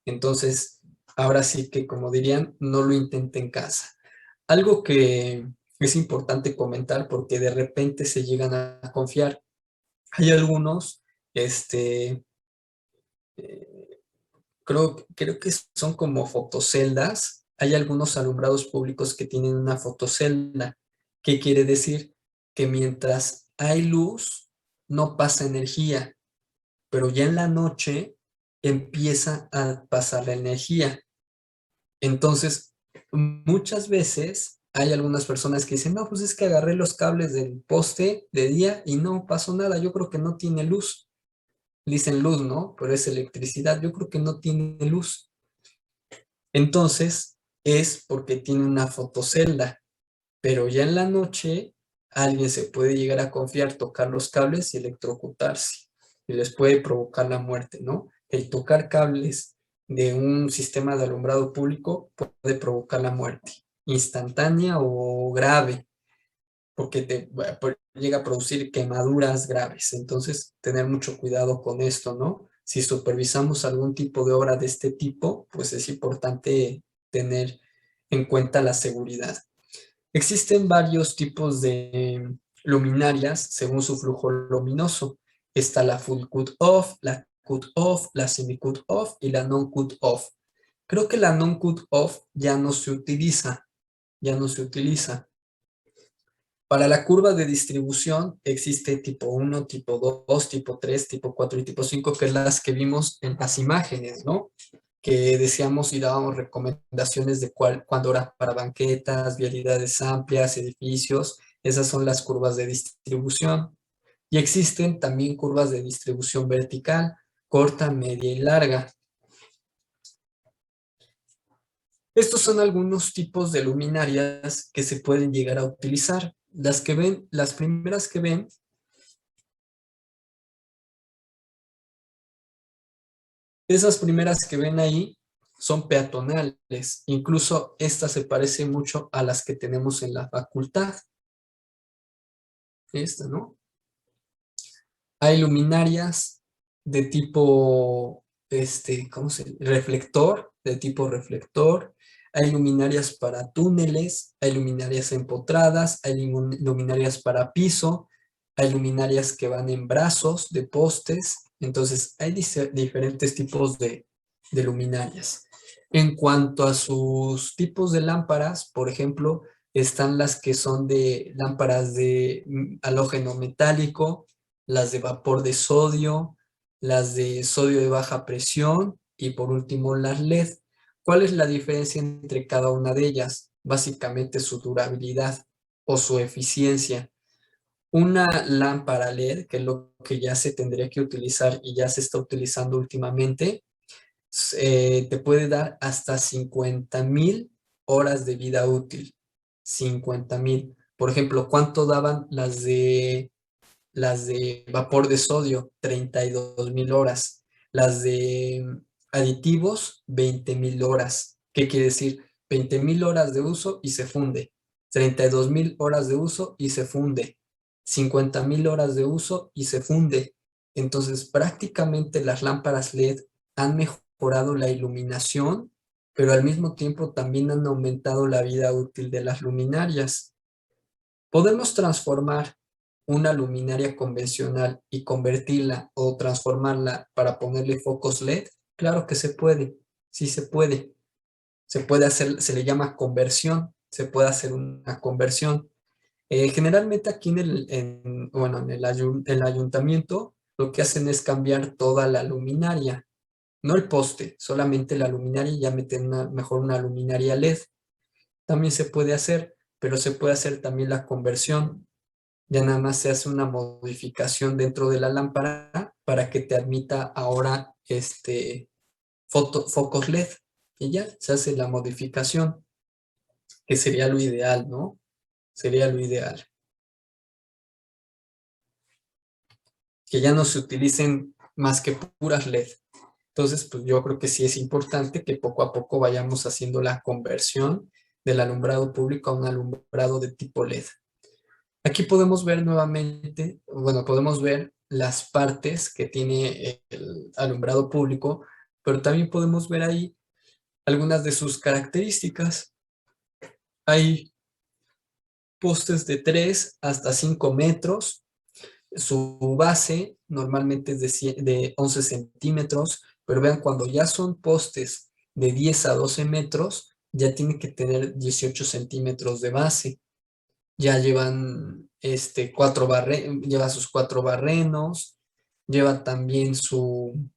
Speaker 1: Entonces, ahora sí que, como dirían, no lo intente en casa. Algo que es importante comentar porque de repente se llegan a confiar. Hay algunos, este, creo que son como fotoceldas. Hay algunos alumbrados públicos que tienen una fotocelda. ¿Qué quiere decir? Que mientras hay luz, no pasa energía, pero ya en la noche empieza a pasar la energía. Entonces, muchas veces hay algunas personas que dicen, no, pues es que agarré los cables del poste de día y no pasó nada, yo creo que no tiene luz. Dicen luz, ¿no? Pero es electricidad, yo creo que no tiene luz. Entonces, es porque tiene una fotocelda, pero ya en la noche alguien se puede llegar a confiar, tocar los cables y electrocutarse, y les puede provocar la muerte, ¿no? El tocar cables de un sistema de alumbrado público puede provocar la muerte, instantánea o grave, porque llega a producir quemaduras graves. Entonces, tener mucho cuidado con esto, ¿no? Si supervisamos algún tipo de obra de este tipo, pues es importante tener en cuenta la seguridad. Existen varios tipos de luminarias según su flujo luminoso. Está la full cut off, la cut off, la semi cut off y la non cut off. Creo que la non cut off ya no se utiliza. Para la curva de distribución existe tipo 1, tipo 2, tipo 3, tipo 4 y tipo 5, que es las que vimos en las imágenes, ¿no? Que decíamos y dábamos recomendaciones de cuándo era para banquetas, vialidades amplias, edificios. Esas son las curvas de distribución. Y existen también curvas de distribución vertical, corta, media y larga. Estos son algunos tipos de luminarias que se pueden llegar a utilizar. Las primeras que ven, esas primeras que ven ahí son peatonales. Incluso esta se parece mucho a las que tenemos en la facultad. Esta, ¿no? Hay luminarias de tipo, ¿cómo se? Reflector, de tipo reflector. Hay luminarias para túneles, hay luminarias empotradas, hay luminarias para piso, hay luminarias que van en brazos de postes. Entonces, hay diferentes tipos de luminarias. En cuanto a sus tipos de lámparas, por ejemplo, están las que son de lámparas de halógeno metálico, las de vapor de sodio, las de sodio de baja presión y por último las LED. ¿Cuál es la diferencia entre cada una de ellas? Básicamente su durabilidad o su eficiencia. Una lámpara LED, que es lo que ya se tendría que utilizar y ya se está utilizando últimamente, te puede dar hasta 50,000 horas de vida útil. 50,000. Por ejemplo, ¿cuánto daban las de vapor de sodio? 32,000 horas. Las de aditivos, 20,000 horas. ¿Qué quiere decir? 20,000 horas de uso y se funde. 32,000 horas de uso y se funde. 50,000 horas de uso y se funde. Entonces, prácticamente las lámparas LED han mejorado la iluminación, pero al mismo tiempo también han aumentado la vida útil de las luminarias. ¿Podemos transformar una luminaria convencional y convertirla o transformarla para ponerle focos LED? Claro que se puede, sí se puede. Se puede hacer, se le llama conversión, se puede hacer una conversión. Generalmente aquí bueno, el ayuntamiento lo que hacen es cambiar toda la luminaria, no el poste, solamente la luminaria y ya meten mejor una luminaria LED. También se puede hacer, pero se puede hacer también la conversión. Ya nada más se hace una modificación dentro de la lámpara para que te admita ahora focos LED. Y ya se hace la modificación, que sería lo ideal, ¿no? Sería lo ideal. Que ya no se utilicen más que puras LED. Entonces, pues yo creo que sí es importante que poco a poco vayamos haciendo la conversión del alumbrado público a un alumbrado de tipo LED. Aquí podemos ver nuevamente, bueno, podemos ver las partes que tiene el alumbrado público, pero también podemos ver ahí algunas de sus características. Hay postes de 3 hasta 5 metros. Su base normalmente es de 11 centímetros. Pero vean, cuando ya son postes de 10 a 12 metros, ya tiene que tener 18 centímetros de base. Ya llevan lleva sus 4 barrenos, lleva también su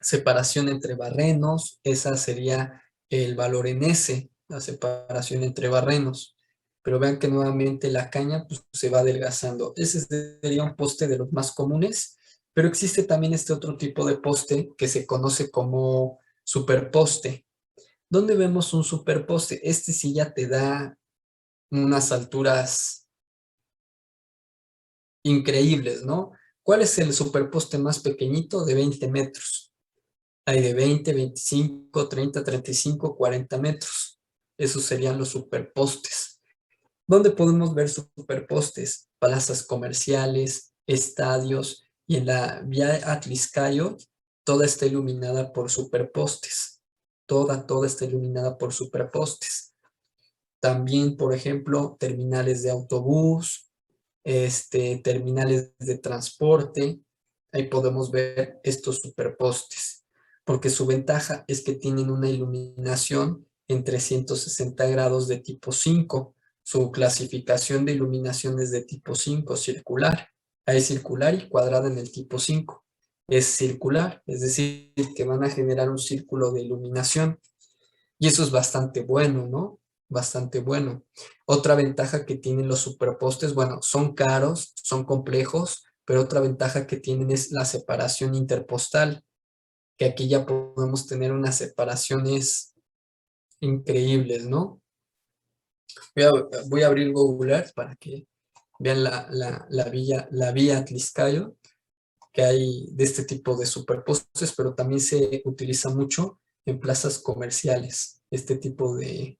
Speaker 1: separación entre barrenos, esa sería el valor en S, la separación entre barrenos. Pero vean que nuevamente la caña pues, se va adelgazando. Ese sería un poste de los más comunes, pero existe también este otro tipo de poste que se conoce como superposte. ¿Dónde vemos un superposte? Este sí ya te da unas alturas increíbles, ¿no? ¿Cuál es el superposte más pequeñito? De 20 metros. Hay de 20, 25, 30, 35, 40 metros. Esos serían los superpostes. ¿Dónde podemos ver superpostes? Plazas comerciales, estadios y en la vía Atliscayo, toda está iluminada por superpostes. Toda está iluminada por superpostes. También, por ejemplo, terminales de autobús, terminales de transporte. Ahí podemos ver estos superpostes, porque su ventaja es que tienen una iluminación en 360 grados de tipo 5. Su clasificación de iluminación es de tipo 5, circular. Hay circular y cuadrada en el tipo 5. Es circular, es decir, que van a generar un círculo de iluminación. Y eso es bastante bueno, ¿no? Bastante bueno. Otra ventaja que tienen los superpostes, bueno, son caros, son complejos, pero otra ventaja que tienen es la separación interpostal, que aquí ya podemos tener unas separaciones increíbles, ¿no? Voy a abrir Google Earth para que vean la vía Atliscayo, que hay de este tipo de superpostes, pero también se utiliza mucho en plazas comerciales, este tipo de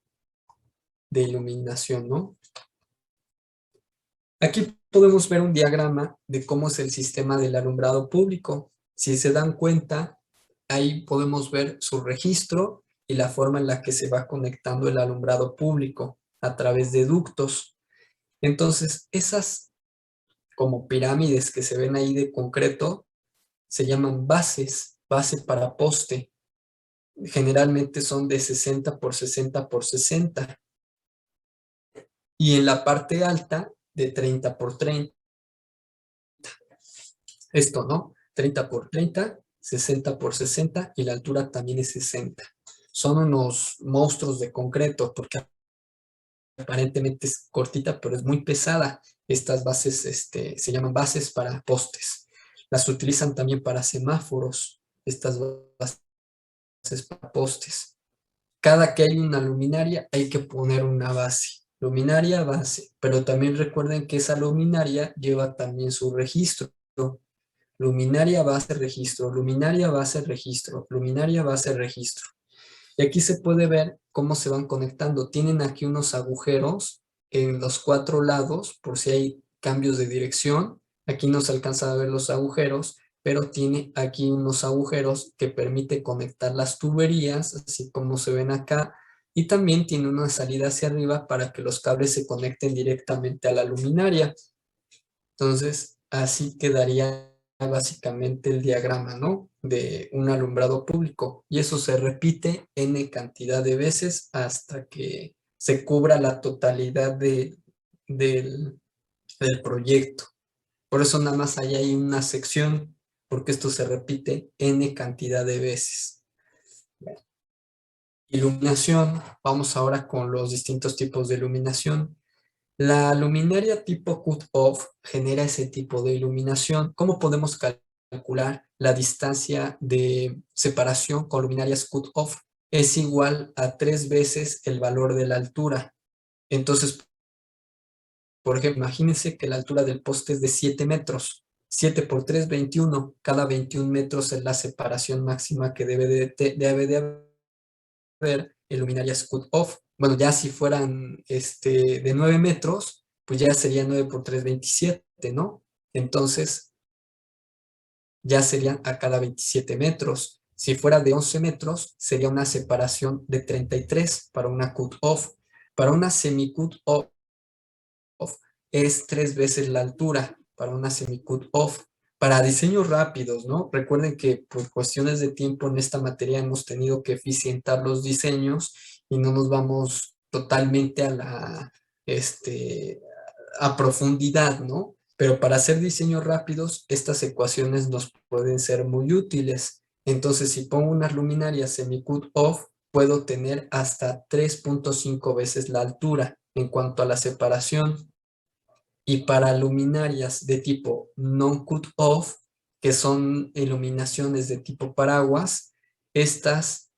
Speaker 1: iluminación, ¿no? Aquí podemos ver un diagrama de cómo es el sistema del alumbrado público. Si se dan cuenta, ahí podemos ver su registro y la forma en la que se va conectando el alumbrado público a través de ductos. Entonces, esas como pirámides que se ven ahí de concreto se llaman bases, base para poste. Generalmente son de 60 por 60 por 60. Y en la parte alta de 30 por 30. Esto, ¿no? 30 por 30, 60 por 60 y la altura también es 60. Son unos monstruos de concreto porque aparentemente es cortita, pero es muy pesada. Estas bases se llaman bases para postes. Las utilizan también para semáforos, estas bases para postes. Cada que hay una luminaria hay que poner una base. Luminaria, base. Pero también recuerden que esa luminaria lleva también su registro. Luminaria, base, registro. Luminaria, base, registro. Luminaria, base, registro. Y aquí se puede ver cómo se van conectando. Tienen aquí unos agujeros en los 4 lados por si hay cambios de dirección. Aquí no se alcanza a ver los agujeros, pero tiene aquí unos agujeros que permite conectar las tuberías, así como se ven acá. Y también tiene una salida hacia arriba para que los cables se conecten directamente a la luminaria. Entonces, así quedaría básicamente el diagrama, ¿no? De un alumbrado público. Y eso se repite n cantidad de veces hasta que se cubra la totalidad del, del proyecto. Por eso nada más ahí hay una sección, porque esto se repite n cantidad de veces. Iluminación. Vamos ahora con los distintos tipos de iluminación. La luminaria tipo cut-off genera ese tipo de iluminación. ¿Cómo podemos calcular la distancia de separación con luminarias cut-off? Es igual a 3 veces el valor de la altura. Entonces, por ejemplo, imagínense que la altura del poste es de 7 metros. 7 por 3, 21. Cada 21 metros es la separación máxima que debe de haber en luminarias cut-off. Bueno, ya si fueran de 9 metros, pues ya sería 9 por 3, 27, ¿no? Entonces, ya serían a cada 27 metros. Si fuera de 11 metros, sería una separación de 33 para una cut-off. Para una semi-cut-off es 3 veces la altura para una semi-cut-off. Para diseños rápidos, ¿no? Recuerden que por cuestiones de tiempo en esta materia hemos tenido que eficientar los diseños y no nos vamos totalmente a profundidad, ¿no? Pero para hacer diseños rápidos, estas ecuaciones nos pueden ser muy útiles. Entonces, si pongo unas luminarias semi-cut-off, puedo tener hasta 3.5 veces la altura en cuanto a la separación. Y para luminarias de tipo non-cut-off, que son iluminaciones de tipo paraguas, estas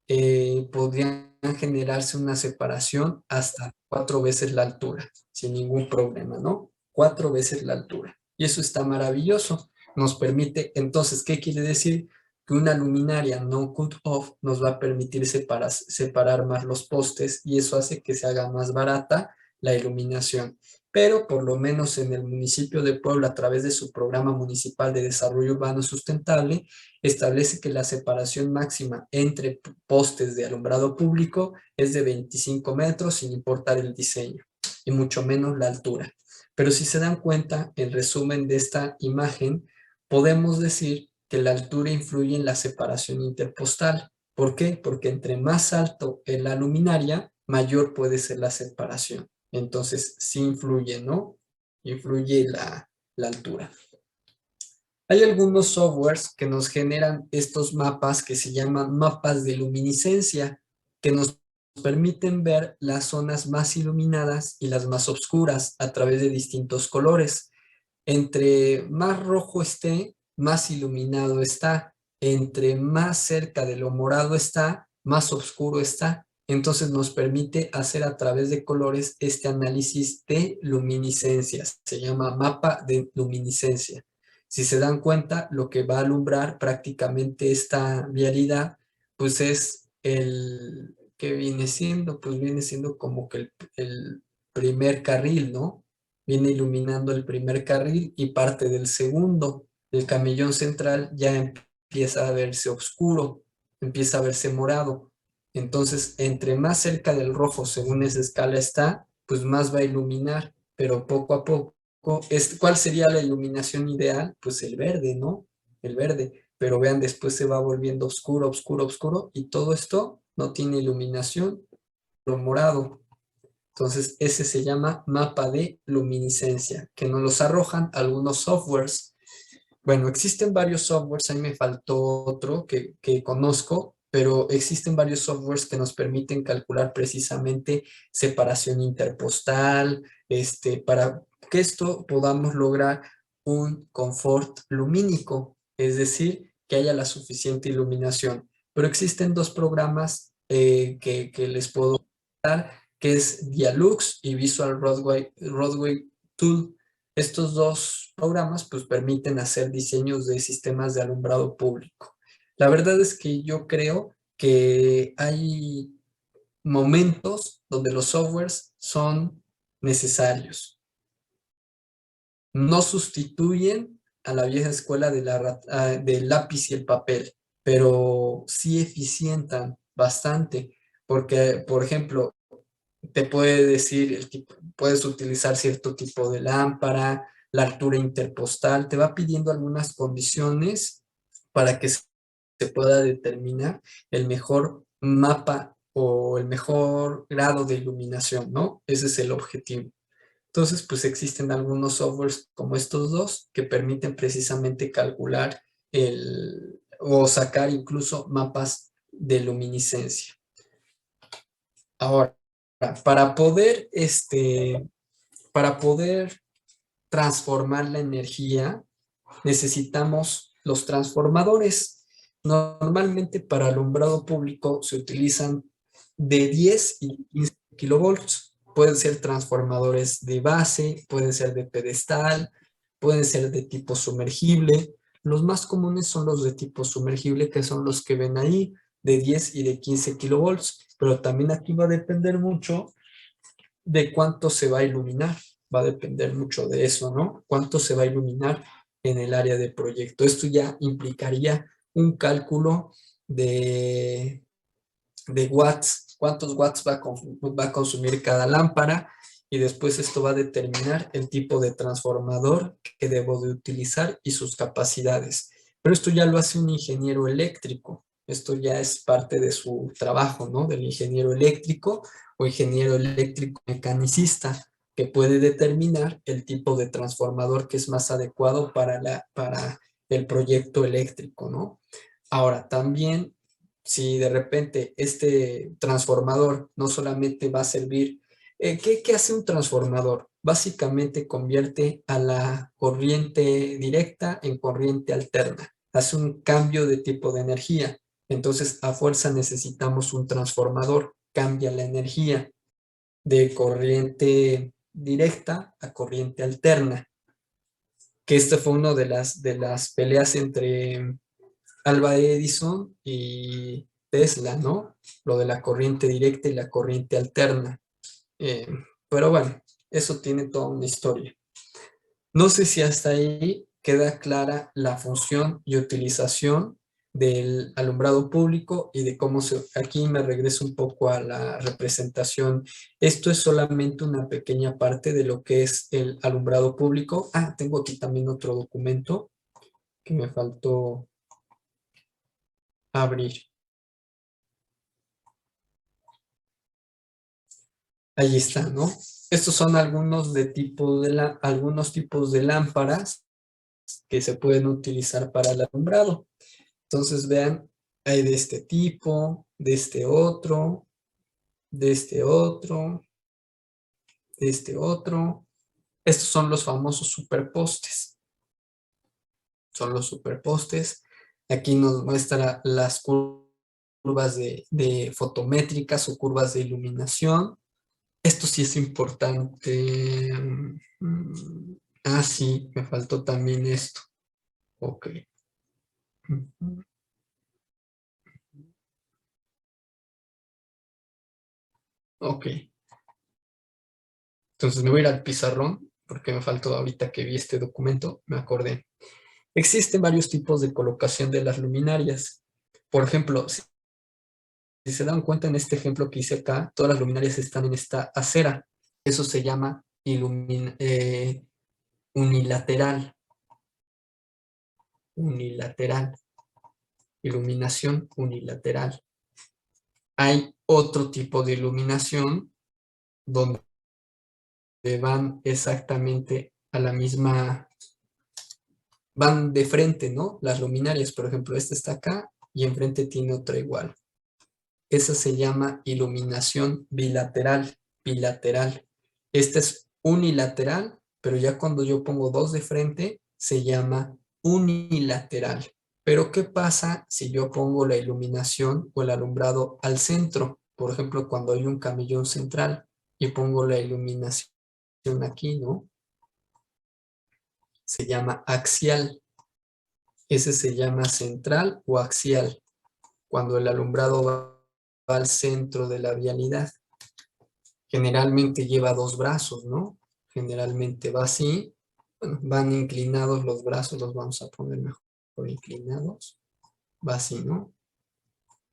Speaker 1: podrían generarse una separación hasta 4 veces la altura, sin ningún problema, ¿no? 4 veces la altura. Y eso está maravilloso. Nos permite, entonces, ¿qué quiere decir? Que una luminaria non-cut-off nos va a permitir separar más los postes y eso hace que se haga más barata la iluminación, pero por lo menos en el municipio de Puebla, a través de su programa municipal de desarrollo urbano sustentable, establece que la separación máxima entre postes de alumbrado público es de 25 metros sin importar el diseño y mucho menos la altura. Pero si se dan cuenta, en resumen de esta imagen, podemos decir que la altura influye en la separación interpostal. ¿Por qué? Porque entre más alto es la luminaria, mayor puede ser la separación. Entonces, sí influye, ¿no? Influye la altura. Hay algunos softwares que nos generan estos mapas que se llaman mapas de luminiscencia, que nos permiten ver las zonas más iluminadas y las más oscuras a través de distintos colores. Entre más rojo esté, más iluminado está. Entre más cerca de lo morado está, más oscuro está. Entonces nos permite hacer a través de colores este análisis de luminiscencia. Se llama mapa de luminiscencia. Si se dan cuenta, lo que va a alumbrar prácticamente esta vialidad, pues es el que viene siendo, pues viene siendo como que el primer carril, ¿no? Viene iluminando el primer carril y parte del segundo. El camellón central ya empieza a verse oscuro, empieza a verse morado. Entonces, entre más cerca del rojo, según esa escala está, pues más va a iluminar, pero poco a poco. ¿Cuál sería la iluminación ideal? Pues el verde, ¿no? El verde. Pero vean, después se va volviendo oscuro, oscuro, oscuro, y todo esto no tiene iluminación, lo morado. Entonces, ese se llama mapa de luminiscencia, que nos los arrojan algunos softwares. Bueno, existen varios softwares, ahí me faltó otro que conozco, pero existen varios softwares que nos permiten calcular precisamente separación interpostal, para que esto podamos lograr un confort lumínico, es decir, que haya la suficiente iluminación. Pero existen dos programas que les puedo dar, que es Dialux y Visual Roadway Tool. Estos dos programas pues permiten hacer diseños de sistemas de alumbrado público. La verdad es que yo creo que hay momentos donde los softwares son necesarios. No sustituyen a la vieja escuela del lápiz y el papel, pero sí eficientan bastante, porque, por ejemplo, te puede decir el tipo, puedes utilizar cierto tipo de lámpara, la altura interpostal, te va pidiendo algunas condiciones para que se pueda determinar el mejor mapa o el mejor grado de iluminación, ¿no? Ese es el objetivo. Entonces, pues existen algunos softwares como estos dos que permiten precisamente calcular o sacar incluso mapas de luminiscencia. Ahora, para poder, para poder transformar la energía, necesitamos los transformadores. Normalmente para alumbrado público se utilizan de 10 y 15 kilovolts. Pueden ser transformadores de base, pueden ser de pedestal, pueden ser de tipo sumergible. Los más comunes son los de tipo sumergible, que son los que ven ahí, de 10 y de 15 kilovolts. Pero también aquí va a depender mucho de cuánto se va a iluminar. Va a depender mucho de eso, ¿no? Cuánto se va a iluminar en el área de proyecto. Esto ya implicaría un cálculo de watts, cuántos watts va a consumir cada lámpara y después esto va a determinar el tipo de transformador que debo de utilizar y sus capacidades. Pero esto ya lo hace un ingeniero eléctrico. Esto ya es parte de su trabajo, ¿no? Del ingeniero eléctrico o ingeniero eléctrico mecanicista, que puede determinar el tipo de transformador que es más adecuado para el proyecto eléctrico, ¿no? Ahora, también, si de repente este transformador no solamente va a servir, ¿qué hace un transformador? Básicamente convierte a la corriente directa en corriente alterna. Hace un cambio de tipo de energía. Entonces, a fuerza necesitamos un transformador. Cambia la energía de corriente directa a corriente alterna. Que esta fue una de las peleas entre Alva Edison y Tesla, ¿no? Lo de la corriente directa y la corriente alterna. Eh, pero bueno, eso tiene toda una historia. No sé si hasta ahí queda clara la función y utilización del alumbrado público y de cómo se... Aquí me regreso un poco a la representación. Esto es solamente una pequeña parte de lo que es el alumbrado público. Ah, tengo aquí también otro documento que me faltó abrir. Ahí está, ¿no? Estos son algunos tipos de lámparas que se pueden utilizar para el alumbrado. Entonces, vean, hay de este tipo, de este otro, de este otro, de este otro. Estos son los famosos superpostes. Son los superpostes. Aquí nos muestra las curvas de fotométricas o curvas de iluminación. Esto sí es importante. Ah, sí, me faltó también esto. Ok. Ok. Entonces me voy a ir al pizarrón porque me faltó ahorita que vi este documento, me acordé. Existen varios tipos de colocación de las luminarias. Por ejemplo, si se dan cuenta en este ejemplo que hice acá, todas las luminarias están en esta acera. Eso se llama unilateral. Unilateral. Iluminación unilateral. Hay otro tipo de iluminación donde van exactamente a la misma, van de frente, ¿no? Las luminarias, por ejemplo, esta está acá y enfrente tiene otra igual. Esa se llama iluminación bilateral, bilateral. Esta es unilateral, pero ya cuando yo pongo dos de frente, se llama unilateral. Pero ¿qué pasa si yo pongo la iluminación o el alumbrado al centro? Por ejemplo, cuando hay un camellón central y pongo la iluminación aquí, ¿no? Se llama axial. Ese se llama central o axial, cuando el alumbrado va al centro de la vialidad. Generalmente lleva dos brazos, ¿no? Generalmente va así. Bueno, van inclinados los brazos, los vamos a poner mejor inclinados. Va así, ¿no?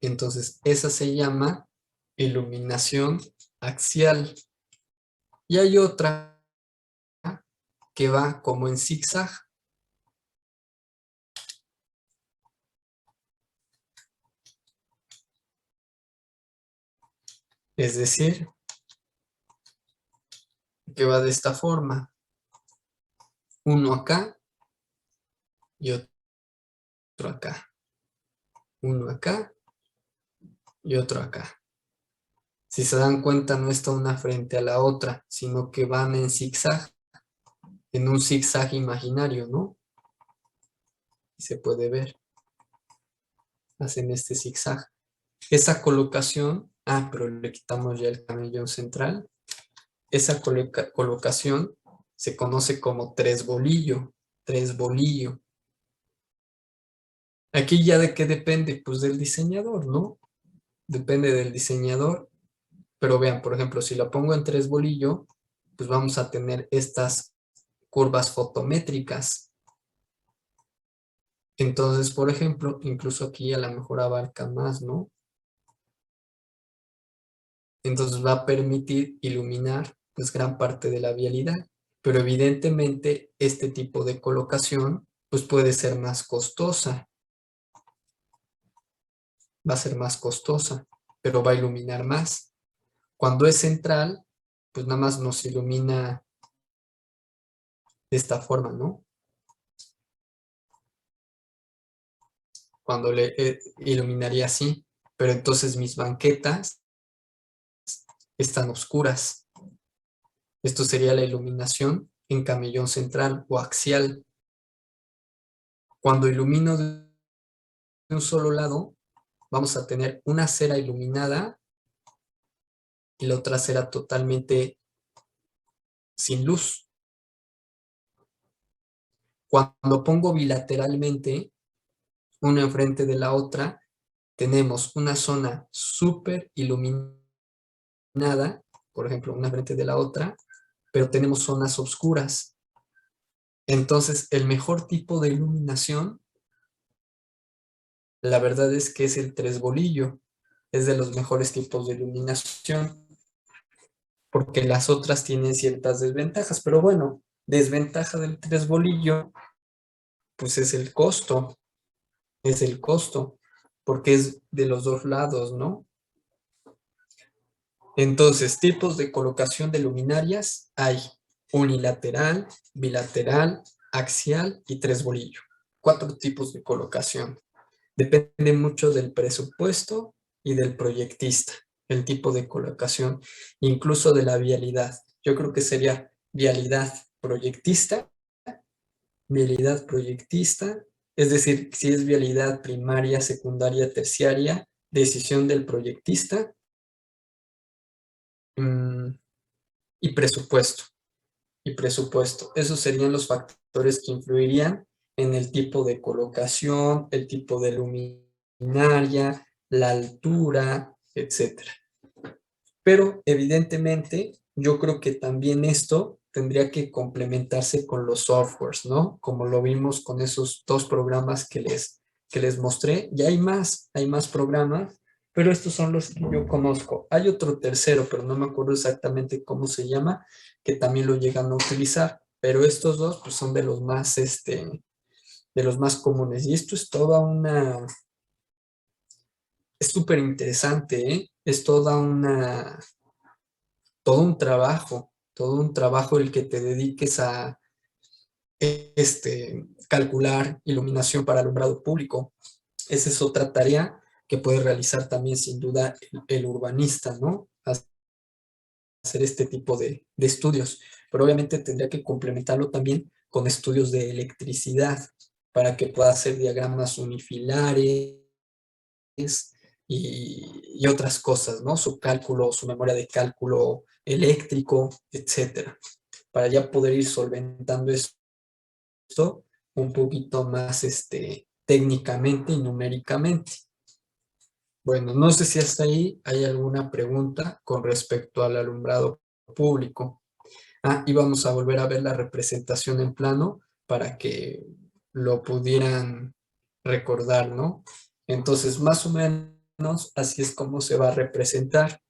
Speaker 1: Entonces, esa se llama iluminación axial. Y hay otra que va como en zigzag. Es decir, que va de esta forma. Uno acá y otro acá. Uno acá y otro acá. Si se dan cuenta, no está una frente a la otra, sino que van en zigzag, en un zigzag imaginario, ¿no? Y se puede ver. Hacen este zigzag. Esa colocación, pero le quitamos ya el camellón central. Esa colocación se conoce como tres bolillo. Tres bolillo. Aquí ya de qué depende, pues del diseñador, ¿no? Depende del diseñador. Pero vean, por ejemplo, si la pongo en tres bolillo, pues vamos a tener estas curvas fotométricas. Entonces, por ejemplo, incluso aquí a lo mejor abarca más, ¿no? Entonces va a permitir iluminar pues gran parte de la vialidad, pero evidentemente este tipo de colocación pues puede ser más costosa, va a ser más costosa, pero va a iluminar más. Cuando es central, pues nada más nos ilumina de esta forma, ¿no? Cuando le iluminaría así, pero entonces mis banquetas están oscuras. Esto sería la iluminación en camellón central o axial. Cuando ilumino de un solo lado, vamos a tener una acera iluminada y la otra acera totalmente sin luz. Cuando pongo bilateralmente, una enfrente de la otra, tenemos una zona súper iluminada, por ejemplo, una enfrente de la otra, pero tenemos zonas oscuras. Entonces, el mejor tipo de iluminación, la verdad es que es el tres bolillo. Es de los mejores tipos de iluminación, porque las otras tienen ciertas desventajas. Pero bueno, desventaja del tres bolillo, pues es el costo, porque es de los dos lados, ¿no? Entonces, tipos de colocación de luminarias hay unilateral, bilateral, axial y tres bolillo. 4 tipos de colocación. Depende mucho del presupuesto y del proyectista, el tipo de colocación, incluso de la vialidad. Yo creo que sería vialidad proyectista, es decir, si es vialidad primaria, secundaria, terciaria, decisión del proyectista mmm, y presupuesto. Y presupuesto. Esos serían los factores que influirían en el tipo de colocación, el tipo de luminaria, la altura, etcétera. Pero evidentemente yo creo que también esto tendría que complementarse con los softwares, ¿no? Como lo vimos con esos 2 programas que les mostré. Y hay más programas, pero estos son los que yo conozco. Hay otro tercero, pero no me acuerdo exactamente cómo se llama, que también lo llegan a utilizar. Pero estos dos pues, son de los más comunes. Y esto es es súper interesante, ¿eh? Es todo un trabajo el que te dediques a calcular iluminación para alumbrado público. Esa es otra tarea que puede realizar también sin duda el urbanista, ¿no? Hacer este tipo de estudios, pero obviamente tendría que complementarlo también con estudios de electricidad para que pueda hacer diagramas unifilares y otras cosas, ¿no? Su cálculo, su memoria de cálculo eléctrico, etcétera, para ya poder ir solventando esto un poquito más técnicamente y numéricamente. Bueno, no sé si hasta ahí hay alguna pregunta con respecto al alumbrado público. Y vamos a volver a ver la representación en plano para que lo pudieran recordar, ¿no? Entonces, más o menos así es como se va a representar.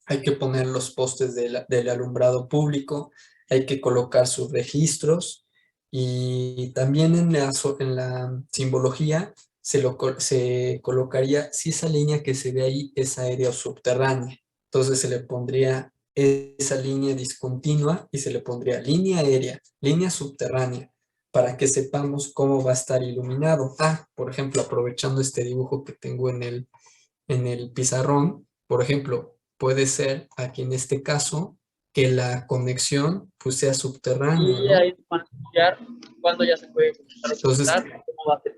Speaker 1: Hay que poner los postes del alumbrado público, hay que colocar sus registros y también en la simbología se colocaría si esa línea que se ve ahí es aérea o subterránea. Entonces se le pondría esa línea discontinua y se le pondría línea aérea, línea subterránea, para que sepamos cómo va a estar iluminado. Por ejemplo, aprovechando este dibujo que tengo en el pizarrón, por ejemplo, puede ser aquí en este caso que la conexión pues sea subterránea,
Speaker 2: Y
Speaker 1: ¿no?
Speaker 2: ahí van a estudiar cuándo ya se puede comenzar a
Speaker 1: Entonces,
Speaker 2: utilizar, cómo va a ser.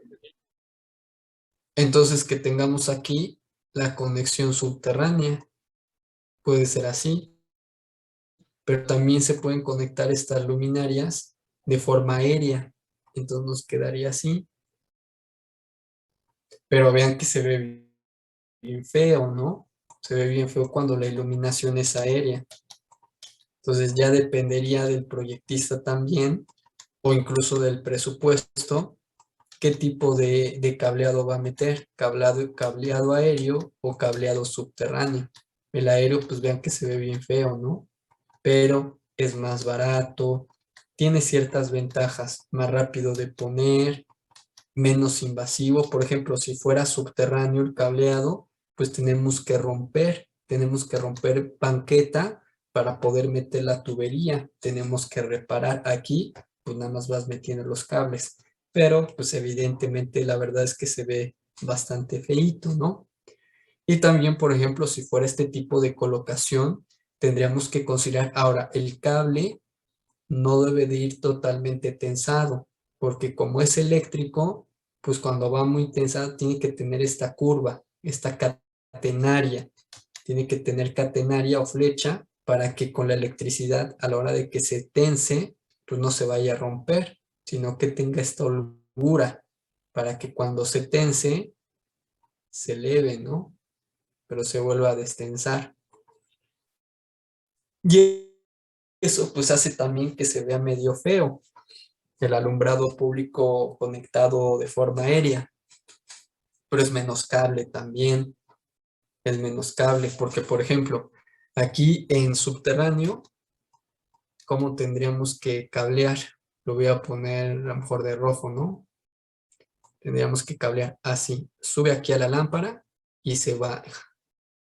Speaker 1: entonces que tengamos aquí la conexión subterránea, puede ser así, pero también se pueden conectar estas luminarias de forma aérea, entonces nos quedaría así, pero vean que se ve bien feo, ¿no? Se ve bien feo cuando la iluminación es aérea. Entonces ya dependería del proyectista también o incluso del presupuesto, qué tipo de cableado va a meter, cableado aéreo o cableado subterráneo. El aéreo, pues vean que se ve bien feo, ¿no? pero es más barato, tiene ciertas ventajas, más rápido de poner, menos invasivo. Por ejemplo, si fuera subterráneo el cableado, pues tenemos que romper banqueta para poder meter la tubería. Tenemos que reparar aquí, pues nada más vas metiendo los cables. Pero pues evidentemente la verdad es que se ve bastante feíto, ¿no? Y también, por ejemplo, si fuera este tipo de colocación, tendríamos que considerar ahora el cable no debe de ir totalmente tensado, porque como es eléctrico, pues cuando va muy tensado tiene que tener esta curva, esta catenaria, tiene que tener catenaria o flecha para que con la electricidad a la hora de que se tense, pues no se vaya a romper, sino que tenga esta holgura para que cuando se tense, se eleve, ¿no? Pero se vuelva a destensar. Y eso pues hace también que se vea medio feo el alumbrado público conectado de forma aérea, pero es menos cable también, es menos cable, porque por ejemplo, aquí en subterráneo, ¿cómo tendríamos que cablear? Lo voy a poner a lo mejor de rojo, ¿no? Tendríamos que cablear así, sube aquí a la lámpara y se va,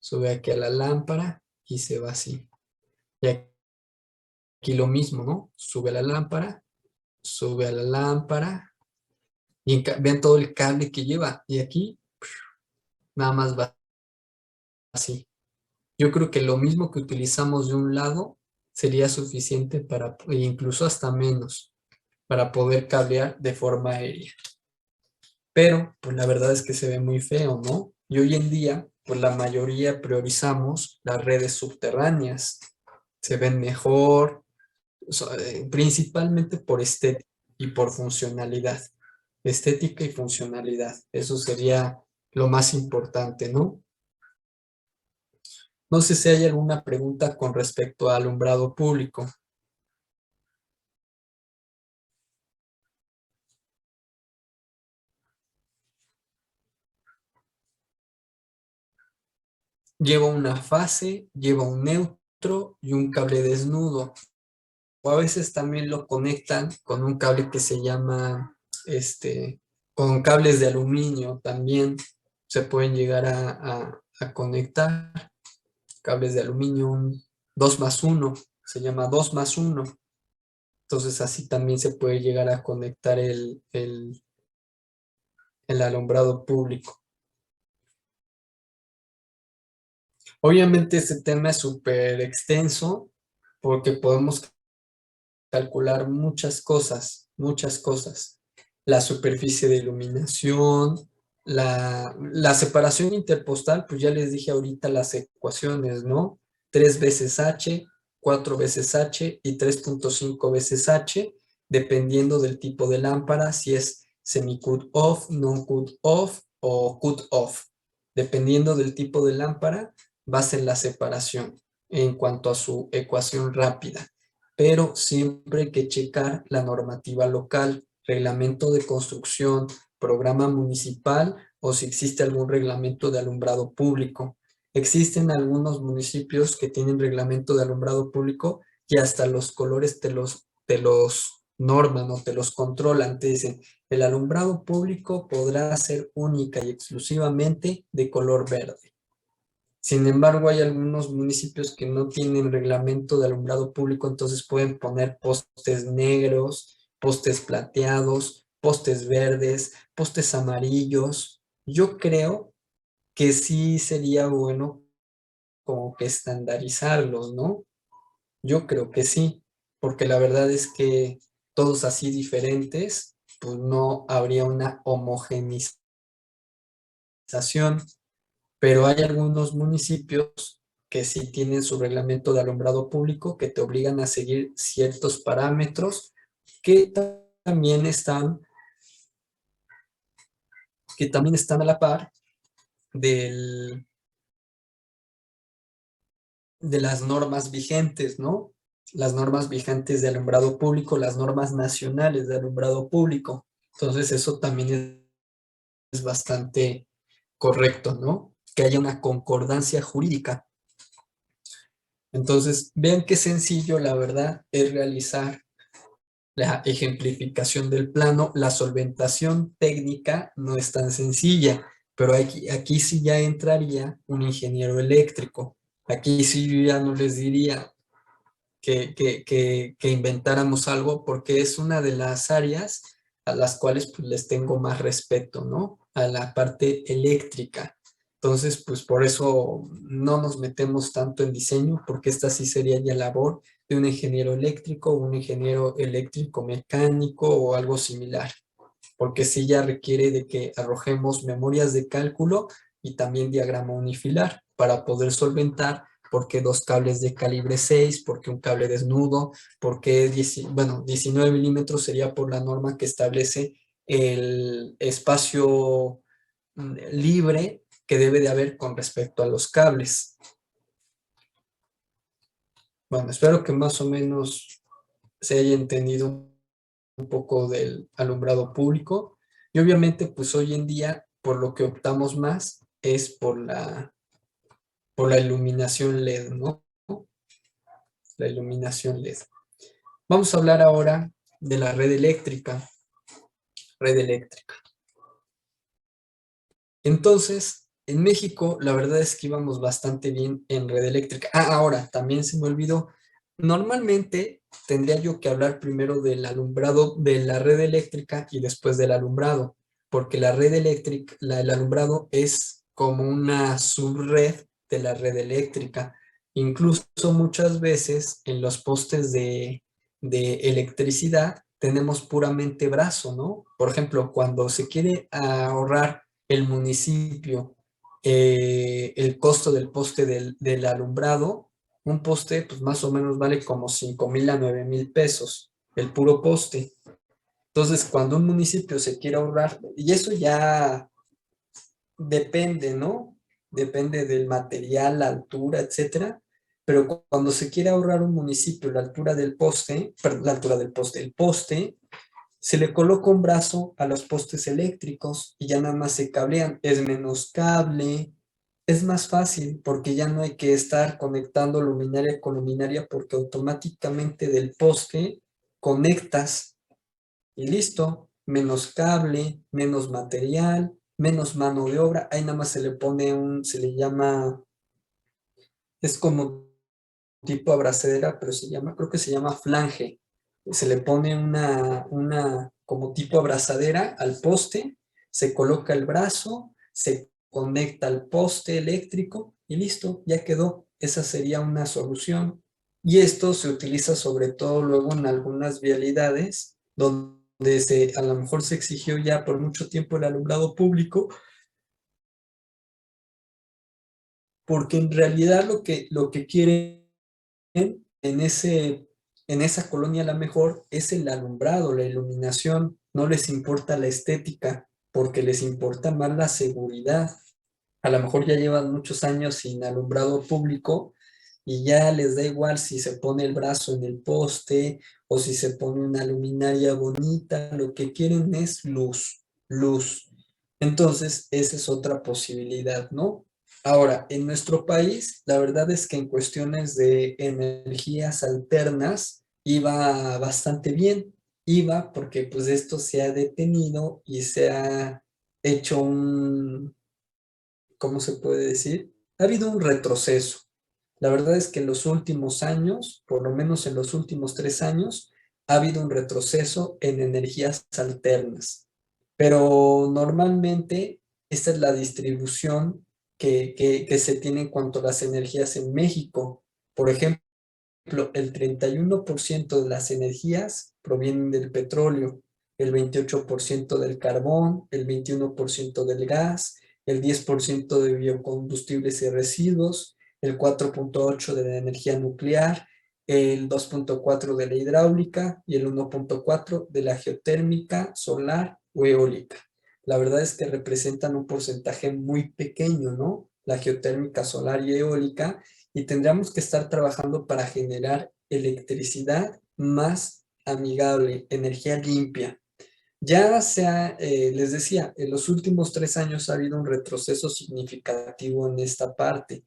Speaker 1: sube aquí a la lámpara y se va así. Y aquí lo mismo, ¿no? Sube a la lámpara, y vean todo el cable que lleva, y aquí nada más va así. Yo creo que lo mismo que utilizamos de un lado sería suficiente para, e incluso hasta menos, para poder cablear de forma aérea. Pero, pues la verdad es que se ve muy feo, ¿no? Y hoy en día, pues la mayoría priorizamos las redes subterráneas. Se ven mejor, principalmente por estética y por funcionalidad. Estética y funcionalidad. Eso sería lo más importante, ¿no? No sé si hay alguna pregunta con respecto al alumbrado público. Lleva una fase, lleva un neutro y un cable desnudo. O a veces también lo conectan con un cable que se llama, con cables de aluminio también se pueden llegar a conectar. Cables de aluminio, un 2+1, se llama 2+1. Entonces así también se puede llegar a conectar el alumbrado público. Obviamente este tema es súper extenso porque podemos calcular muchas cosas, muchas cosas. La superficie de iluminación, la separación interpostal, pues ya les dije ahorita las ecuaciones, ¿no? 3 veces H, 4 veces H y 3.5 veces H, dependiendo del tipo de lámpara, si es semi-cut off, non-cut off o cut off. Dependiendo del tipo de lámpara, va a ser la separación en cuanto a su ecuación rápida, pero siempre hay que checar la normativa local, reglamento de construcción, programa municipal o si existe algún reglamento de alumbrado público. Existen algunos municipios que tienen reglamento de alumbrado público y hasta los colores te los norman o te los controlan. Te dicen, el alumbrado público podrá ser única y exclusivamente de color verde. Sin embargo, hay algunos municipios que no tienen reglamento de alumbrado público, entonces pueden poner postes negros, postes plateados, postes verdes, postes amarillos. Yo creo que sí sería bueno como que estandarizarlos, ¿no? Yo creo que sí, porque la verdad es que todos así diferentes, pues no habría una homogeneización, pero hay algunos municipios que sí tienen su reglamento de alumbrado público que te obligan a seguir ciertos parámetros que también están, que también están a la par del, de las normas vigentes, ¿no? Las normas vigentes de alumbrado público, las normas nacionales de alumbrado público. Entonces eso también es bastante correcto, ¿no? Que haya una concordancia jurídica. Entonces, vean qué sencillo, la verdad, es realizar la ejemplificación del plano. La solventación técnica no es tan sencilla, pero aquí sí ya entraría un ingeniero eléctrico. Aquí sí yo ya no les diría que inventáramos algo, porque es una de las áreas a las cuales pues, les tengo más respeto, ¿no? A la parte eléctrica. Entonces, pues por eso no nos metemos tanto en diseño, porque esta sí sería ya labor de un ingeniero eléctrico, un ingeniero eléctrico mecánico o algo similar, porque sí ya requiere de que arrojemos memorias de cálculo y también diagrama unifilar para poder solventar por qué dos cables de calibre 6, por qué un cable desnudo, por qué 19 milímetros sería por la norma que establece el espacio libre que debe de haber con respecto a los cables. Bueno, espero que más o menos se haya entendido un poco del alumbrado público. Y obviamente, pues hoy en día, por lo que optamos más es por la iluminación LED, ¿no? La iluminación LED. Vamos a hablar ahora de la red eléctrica. Red eléctrica. Entonces, en México, la verdad es que íbamos bastante bien en red eléctrica. Ahora, también se me olvidó. Normalmente tendría yo que hablar primero del alumbrado de la red eléctrica y después del alumbrado, porque la red eléctrica, el alumbrado es como una subred de la red eléctrica. Incluso muchas veces en los postes de electricidad tenemos puramente brazo, ¿no? Por ejemplo, cuando se quiere ahorrar el municipio el costo del poste del alumbrado, un poste pues más o menos vale como 5,000 a 9,000 pesos, el puro poste. Entonces, cuando un municipio se quiere ahorrar, y eso ya depende, ¿no? Depende del material, la altura, etcétera. Pero cuando se quiere ahorrar un municipio la altura del poste, perdón, la altura del poste, el poste, se le coloca un brazo a los postes eléctricos y ya nada más se cablean. Es menos cable, es más fácil porque ya no hay que estar conectando luminaria con luminaria porque automáticamente del poste conectas y listo. Menos cable, menos material, menos mano de obra. Ahí nada más se le pone se le llama, es como tipo abrazadera, pero creo que se llama flange. Se le pone una como tipo abrazadera al poste, se coloca el brazo, se conecta al poste eléctrico y listo, ya quedó. Esa sería una solución. Y esto se utiliza sobre todo luego en algunas vialidades donde a lo mejor se exigió ya por mucho tiempo el alumbrado público, porque en realidad lo que quieren en esa colonia a la mejor es el alumbrado, la iluminación, no les importa la estética, porque les importa más la seguridad. A lo mejor ya llevan muchos años sin alumbrado público y ya les da igual si se pone el brazo en el poste o si se pone una luminaria bonita, lo que quieren es luz, luz. Entonces, esa es otra posibilidad, ¿no? Ahora, en nuestro país, la verdad es que en cuestiones de energías alternas iba bastante bien. Iba porque pues esto se ha detenido y se ha hecho ¿cómo se puede decir? Ha habido un retroceso. La verdad es que en los últimos años, por lo menos en los últimos 3 años, ha habido un retroceso en energías alternas. Pero normalmente esta es la distribución que se tiene en cuanto a las energías en México. Por ejemplo, el 31% de las energías provienen del petróleo, el 28% del carbón, el 21% del gas, el 10% de biocombustibles y residuos, el 4,8% de la energía nuclear, el 2,4% de la hidráulica y el 1,4% de la geotérmica, solar o eólica. La verdad es que representan un porcentaje muy pequeño, ¿no? La geotérmica, solar y eólica, y tendríamos que estar trabajando para generar electricidad más amigable, energía limpia. Ya sea, les decía, en los últimos 3 años ha habido un retroceso significativo en esta parte,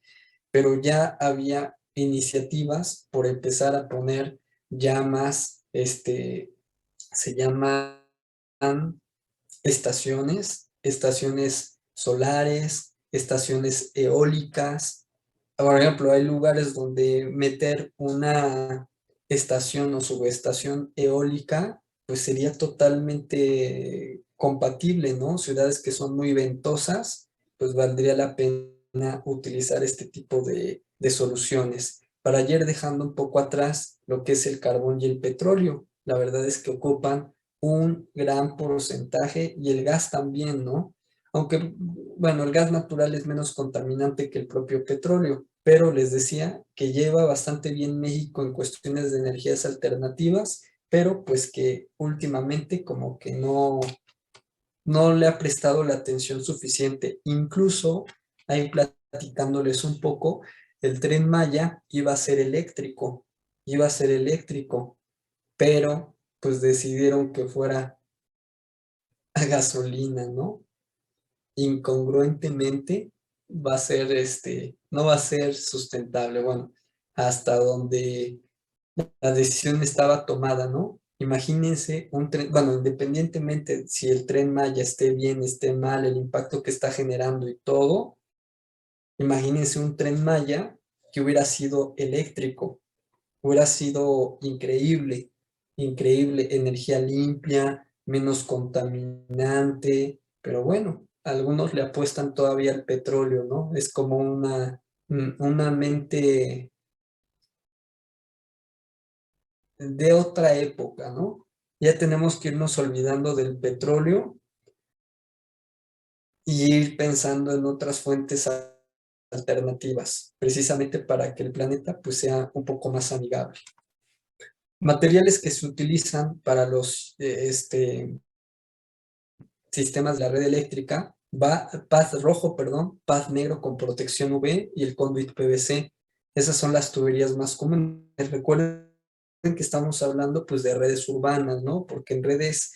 Speaker 1: pero ya había iniciativas por empezar a poner ya más, se llaman estaciones solares, estaciones eólicas. Por ejemplo, hay lugares donde meter una estación o subestación eólica, pues sería totalmente compatible, ¿no? Ciudades que son muy ventosas, pues valdría la pena utilizar este tipo de soluciones. Para ayer dejando un poco atrás lo que es el carbón y el petróleo, la verdad es que ocupan un gran porcentaje y el gas también, ¿no? Aunque, bueno, el gas natural es menos contaminante que el propio petróleo, pero les decía que lleva bastante bien México en cuestiones de energías alternativas, pero pues que últimamente como que no le ha prestado la atención suficiente. Incluso, ahí platicándoles un poco, el Tren Maya iba a ser eléctrico, pero pues decidieron que fuera a gasolina, ¿no? Incongruentemente va a ser no va a ser sustentable. Bueno, hasta donde la decisión estaba tomada, ¿no? Imagínense un tren, bueno, independientemente si el Tren Maya esté bien, esté mal, el impacto que está generando y todo, imagínense un Tren Maya que hubiera sido eléctrico, hubiera sido increíble, increíble, energía limpia, menos contaminante, pero bueno, algunos le apuestan todavía al petróleo, ¿no? Es como una mente de otra época, ¿no? Ya tenemos que irnos olvidando del petróleo y ir pensando en otras fuentes alternativas, precisamente para que el planeta pues sea un poco más amigable. Materiales que se utilizan para los sistemas de la red eléctrica, paz rojo, perdón, paz negro con protección UV y el conduit PVC. Esas son las tuberías más comunes. Recuerden que estamos hablando pues de redes urbanas, ¿no? Porque en redes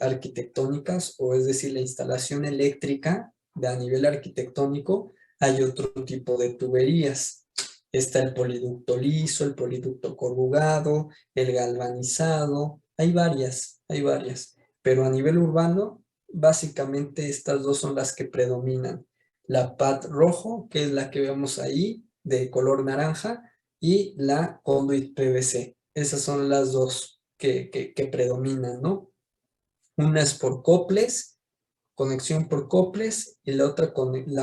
Speaker 1: arquitectónicas, o es decir, la instalación eléctrica a nivel arquitectónico, hay otro tipo de tuberías. Está el poliducto liso, el poliducto corrugado, el galvanizado, hay varias, pero a nivel urbano, básicamente estas dos son las que predominan. La PAD rojo, que es la que vemos ahí, de color naranja, y la conduit PVC. Esas son las dos que predominan, ¿no? Una es por coples, conexión por coples, y la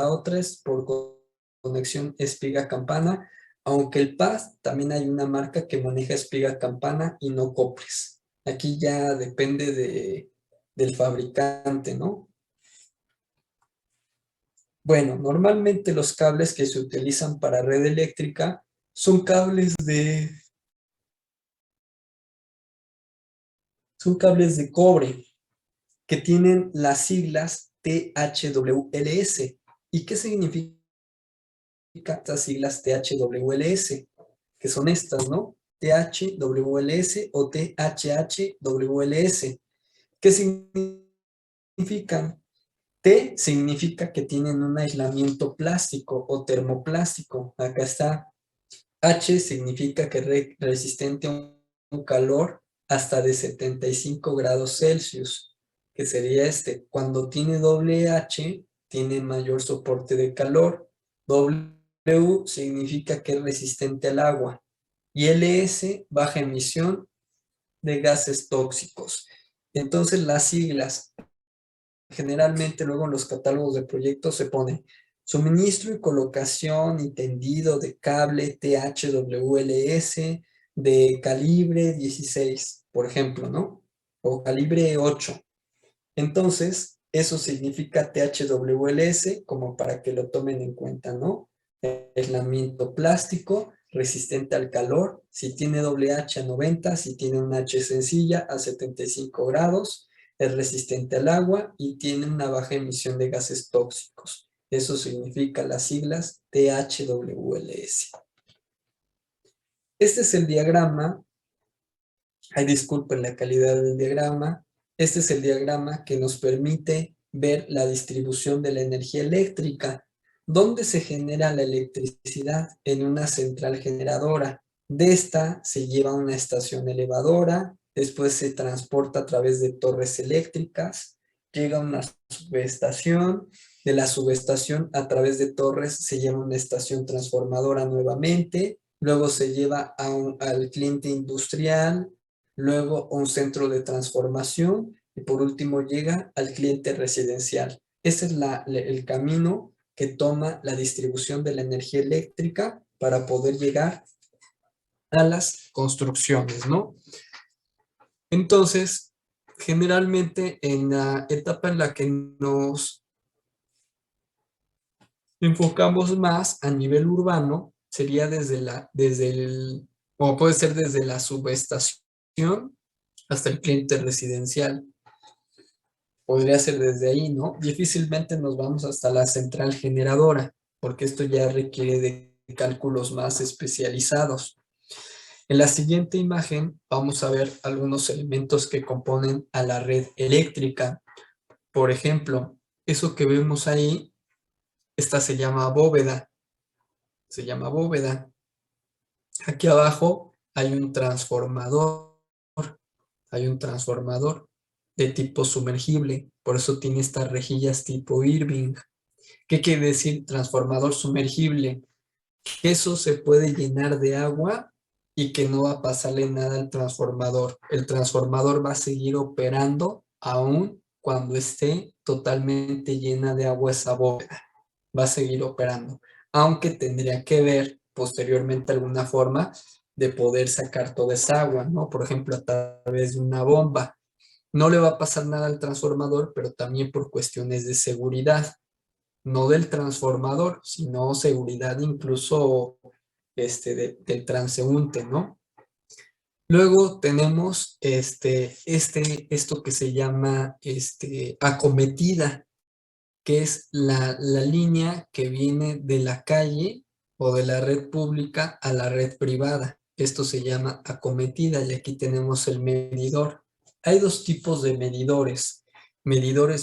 Speaker 1: otra es por conexión espiga campana, aunque el PAD también hay una marca que maneja espiga campana y no coples. Aquí ya depende del fabricante, ¿no? Bueno, normalmente los cables que se utilizan para red eléctrica son son cables de cobre que tienen las siglas THWLS. ¿Y qué significa estas siglas THWLS? Que son estas, ¿no? THWLS o THHWLS. ¿Qué significan? T significa que tienen un aislamiento plástico o termoplástico. Acá está. H significa que es resistente a un calor hasta de 75 grados Celsius, que sería Cuando tiene doble H, tiene mayor soporte de calor. W significa que es resistente al agua. Y LS, baja emisión de gases tóxicos. Entonces las siglas, generalmente luego en los catálogos de proyectos se pone suministro y colocación y tendido de cable THWLS de calibre 16, por ejemplo, ¿no? O calibre 8. Entonces, eso significa THWLS como para que lo tomen en cuenta, ¿no? Aislamiento plástico, resistente al calor, si tiene doble H a 90, si tiene una H sencilla a 75 grados, es resistente al agua y tiene una baja emisión de gases tóxicos. Eso significa las siglas THWLS. Este es el diagrama. Ay, disculpen la calidad del diagrama. Este es el diagrama que nos permite ver la distribución de la energía eléctrica. ¿Dónde se genera la electricidad? En una central generadora. De esta se lleva a una estación elevadora, después se transporta a través de torres eléctricas, llega a una subestación, de la subestación a través de torres se lleva a una estación transformadora nuevamente, luego se lleva al cliente industrial, luego a un centro de transformación y por último llega al cliente residencial. Ese es el camino que toma la distribución de la energía eléctrica para poder llegar a las construcciones, ¿no? Entonces, generalmente en la etapa en la que nos enfocamos más a nivel urbano, sería o puede ser desde la subestación hasta el cliente residencial. Podría ser desde ahí, ¿no? Difícilmente nos vamos hasta la central generadora, porque esto ya requiere de cálculos más especializados. En la siguiente imagen vamos a ver algunos elementos que componen a la red eléctrica. Por ejemplo, eso que vemos ahí, esta se llama bóveda. Se llama bóveda. Aquí abajo hay un transformador de tipo sumergible, por eso tiene estas rejillas tipo Irving. ¿Qué quiere decir transformador sumergible? Que eso se puede llenar de agua y que no va a pasarle nada al transformador. El transformador va a seguir operando aún cuando esté totalmente llena de agua esa bóveda. Va a seguir operando, aunque tendría que ver posteriormente alguna forma de poder sacar toda esa agua, ¿no? Por ejemplo, a través de una bomba. No le va a pasar nada al transformador, pero también por cuestiones de seguridad, no del transformador, sino seguridad incluso del transeúnte, ¿no? Luego tenemos esto que se llama acometida, que es la línea que viene de la calle o de la red pública a la red privada. Esto se llama acometida y aquí tenemos el medidor. Hay dos tipos de medidores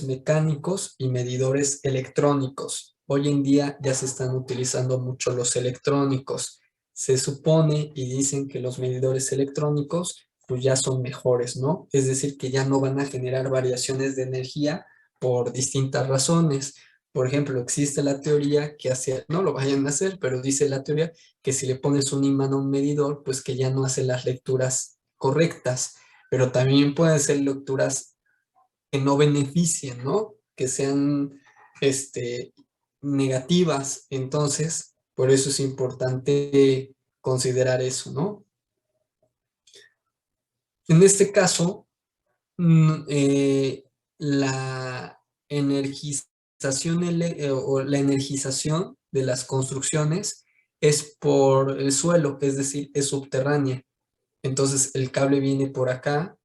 Speaker 1: mecánicos y medidores electrónicos. Hoy en día ya se están utilizando mucho los electrónicos. Se supone y dicen que los medidores electrónicos pues ya son mejores, ¿no? Es decir, que ya no van a generar variaciones de energía por distintas razones. Por ejemplo, existe la teoría que hace, no lo vayan a hacer, pero dice la teoría que si le pones un imán a un medidor, pues que ya no hace las lecturas correctas, pero también pueden ser lecturas que no beneficien, ¿no? Que sean negativas. Entonces, por eso es importante considerar eso, ¿no? En este caso, la energización o la energización de las construcciones es por el suelo, es decir, es subterránea. Entonces el cable viene por acá,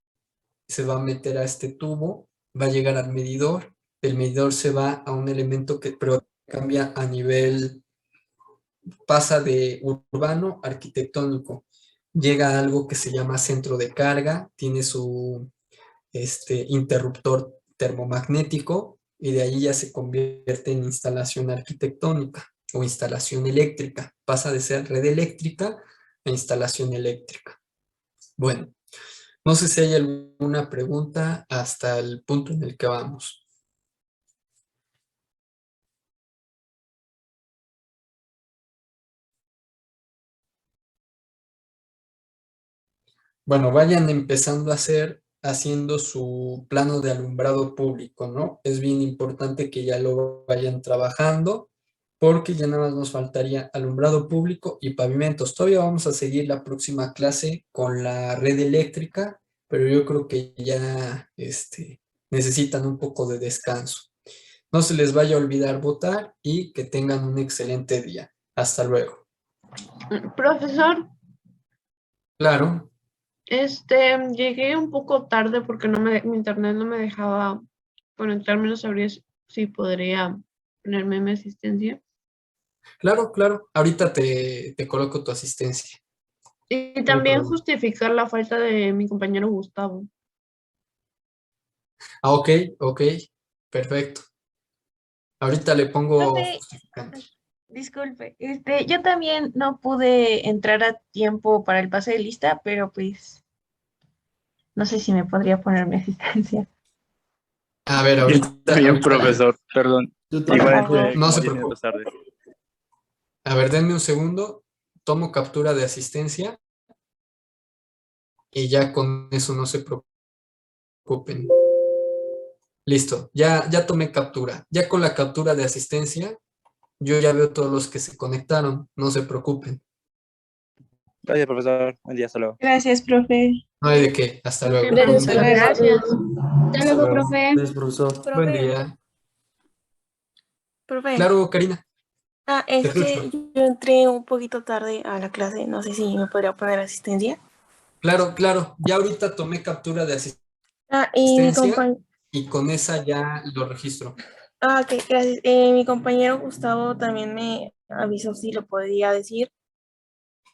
Speaker 1: se va a meter a este tubo, va a llegar al medidor, el medidor se va a un elemento que pero cambia a nivel, pasa de urbano a arquitectónico, llega a algo que se llama centro de carga, tiene su interruptor termomagnético y de ahí ya se convierte en instalación arquitectónica o instalación eléctrica. Pasa de ser red eléctrica a instalación eléctrica. Bueno, no sé si hay alguna pregunta hasta el punto en el que vamos. Bueno, vayan empezando a haciendo su plano de alumbrado público, ¿no? Es bien importante que ya lo vayan trabajando porque ya nada más nos faltaría alumbrado público y pavimentos. Todavía vamos a seguir la próxima clase con la red eléctrica, pero yo creo que ya necesitan un poco de descanso. No se les vaya a olvidar votar y que tengan un excelente día. Hasta luego.
Speaker 3: Profesor,
Speaker 1: Claro.
Speaker 3: llegué un poco tarde porque mi internet no me dejaba conectarme, no sabría si podría ponerme mi asistencia.
Speaker 1: Claro, claro. Ahorita te coloco tu asistencia.
Speaker 3: Y
Speaker 1: No hay
Speaker 3: también
Speaker 1: problema.
Speaker 3: justificar la falta de mi compañero Gustavo.
Speaker 1: Ah, ok, ok. Perfecto. Ahorita le pongo
Speaker 4: Profe,
Speaker 1: justificante.
Speaker 4: disculpe, yo también no pude entrar a tiempo para el pase de lista, pero pues no sé si me podría poner mi asistencia.
Speaker 1: A ver,
Speaker 5: Yo también,
Speaker 1: ahorita
Speaker 5: profesor, perdón.
Speaker 1: yo
Speaker 4: Por
Speaker 5: Igual
Speaker 4: favor.
Speaker 5: entré
Speaker 1: No
Speaker 5: como
Speaker 1: se
Speaker 5: 10 minutos
Speaker 1: preocupe.
Speaker 5: tarde.
Speaker 1: A ver, denme un segundo. Tomo captura de asistencia y ya con eso no se preocupen. Listo, ya tomé captura. Ya con la captura de asistencia, yo ya veo todos los que se conectaron. No se preocupen.
Speaker 5: Gracias, profesor. Buen día, hasta luego.
Speaker 4: Gracias, profe.
Speaker 1: No hay de qué. Hasta luego.
Speaker 3: Gracias,
Speaker 1: Buen día.
Speaker 3: gracias.
Speaker 6: Hasta luego, profe.
Speaker 7: Gracias, profesor.
Speaker 1: Buen
Speaker 6: Profe,
Speaker 1: día.
Speaker 6: profe.
Speaker 1: Claro, Karina.
Speaker 6: Es
Speaker 1: Te
Speaker 6: que
Speaker 1: escucho.
Speaker 6: yo entré un poquito tarde a la clase. No sé si me podría poner asistencia.
Speaker 1: Claro. Ya ahorita tomé captura de
Speaker 6: Y mi
Speaker 1: asistencia
Speaker 6: compañero.
Speaker 1: y con esa ya lo registro.
Speaker 6: Ok, gracias. Mi compañero Gustavo también me avisó si lo podía decir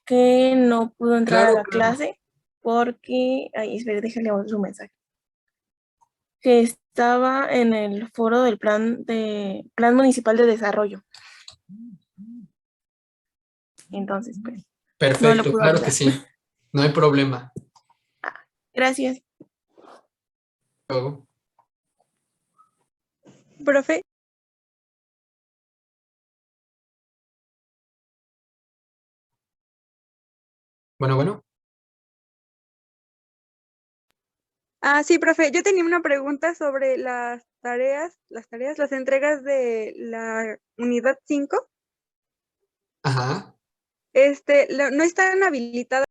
Speaker 6: que no pudo entrar a
Speaker 1: Claro,
Speaker 6: la
Speaker 1: claro.
Speaker 6: clase porque. Ay, espere, déjale su mensaje. Que estaba en el foro del Plan Municipal de Desarrollo. Entonces, pues, no lo
Speaker 1: Perfecto,
Speaker 6: pudo
Speaker 1: claro que
Speaker 6: avisar.
Speaker 1: sí. No hay problema.
Speaker 6: Gracias.
Speaker 1: Luego.
Speaker 8: Profe,
Speaker 1: Bueno.
Speaker 8: sí, profe, yo tenía una pregunta sobre las entregas de la unidad 5.
Speaker 1: Ajá.
Speaker 8: No están habilitadas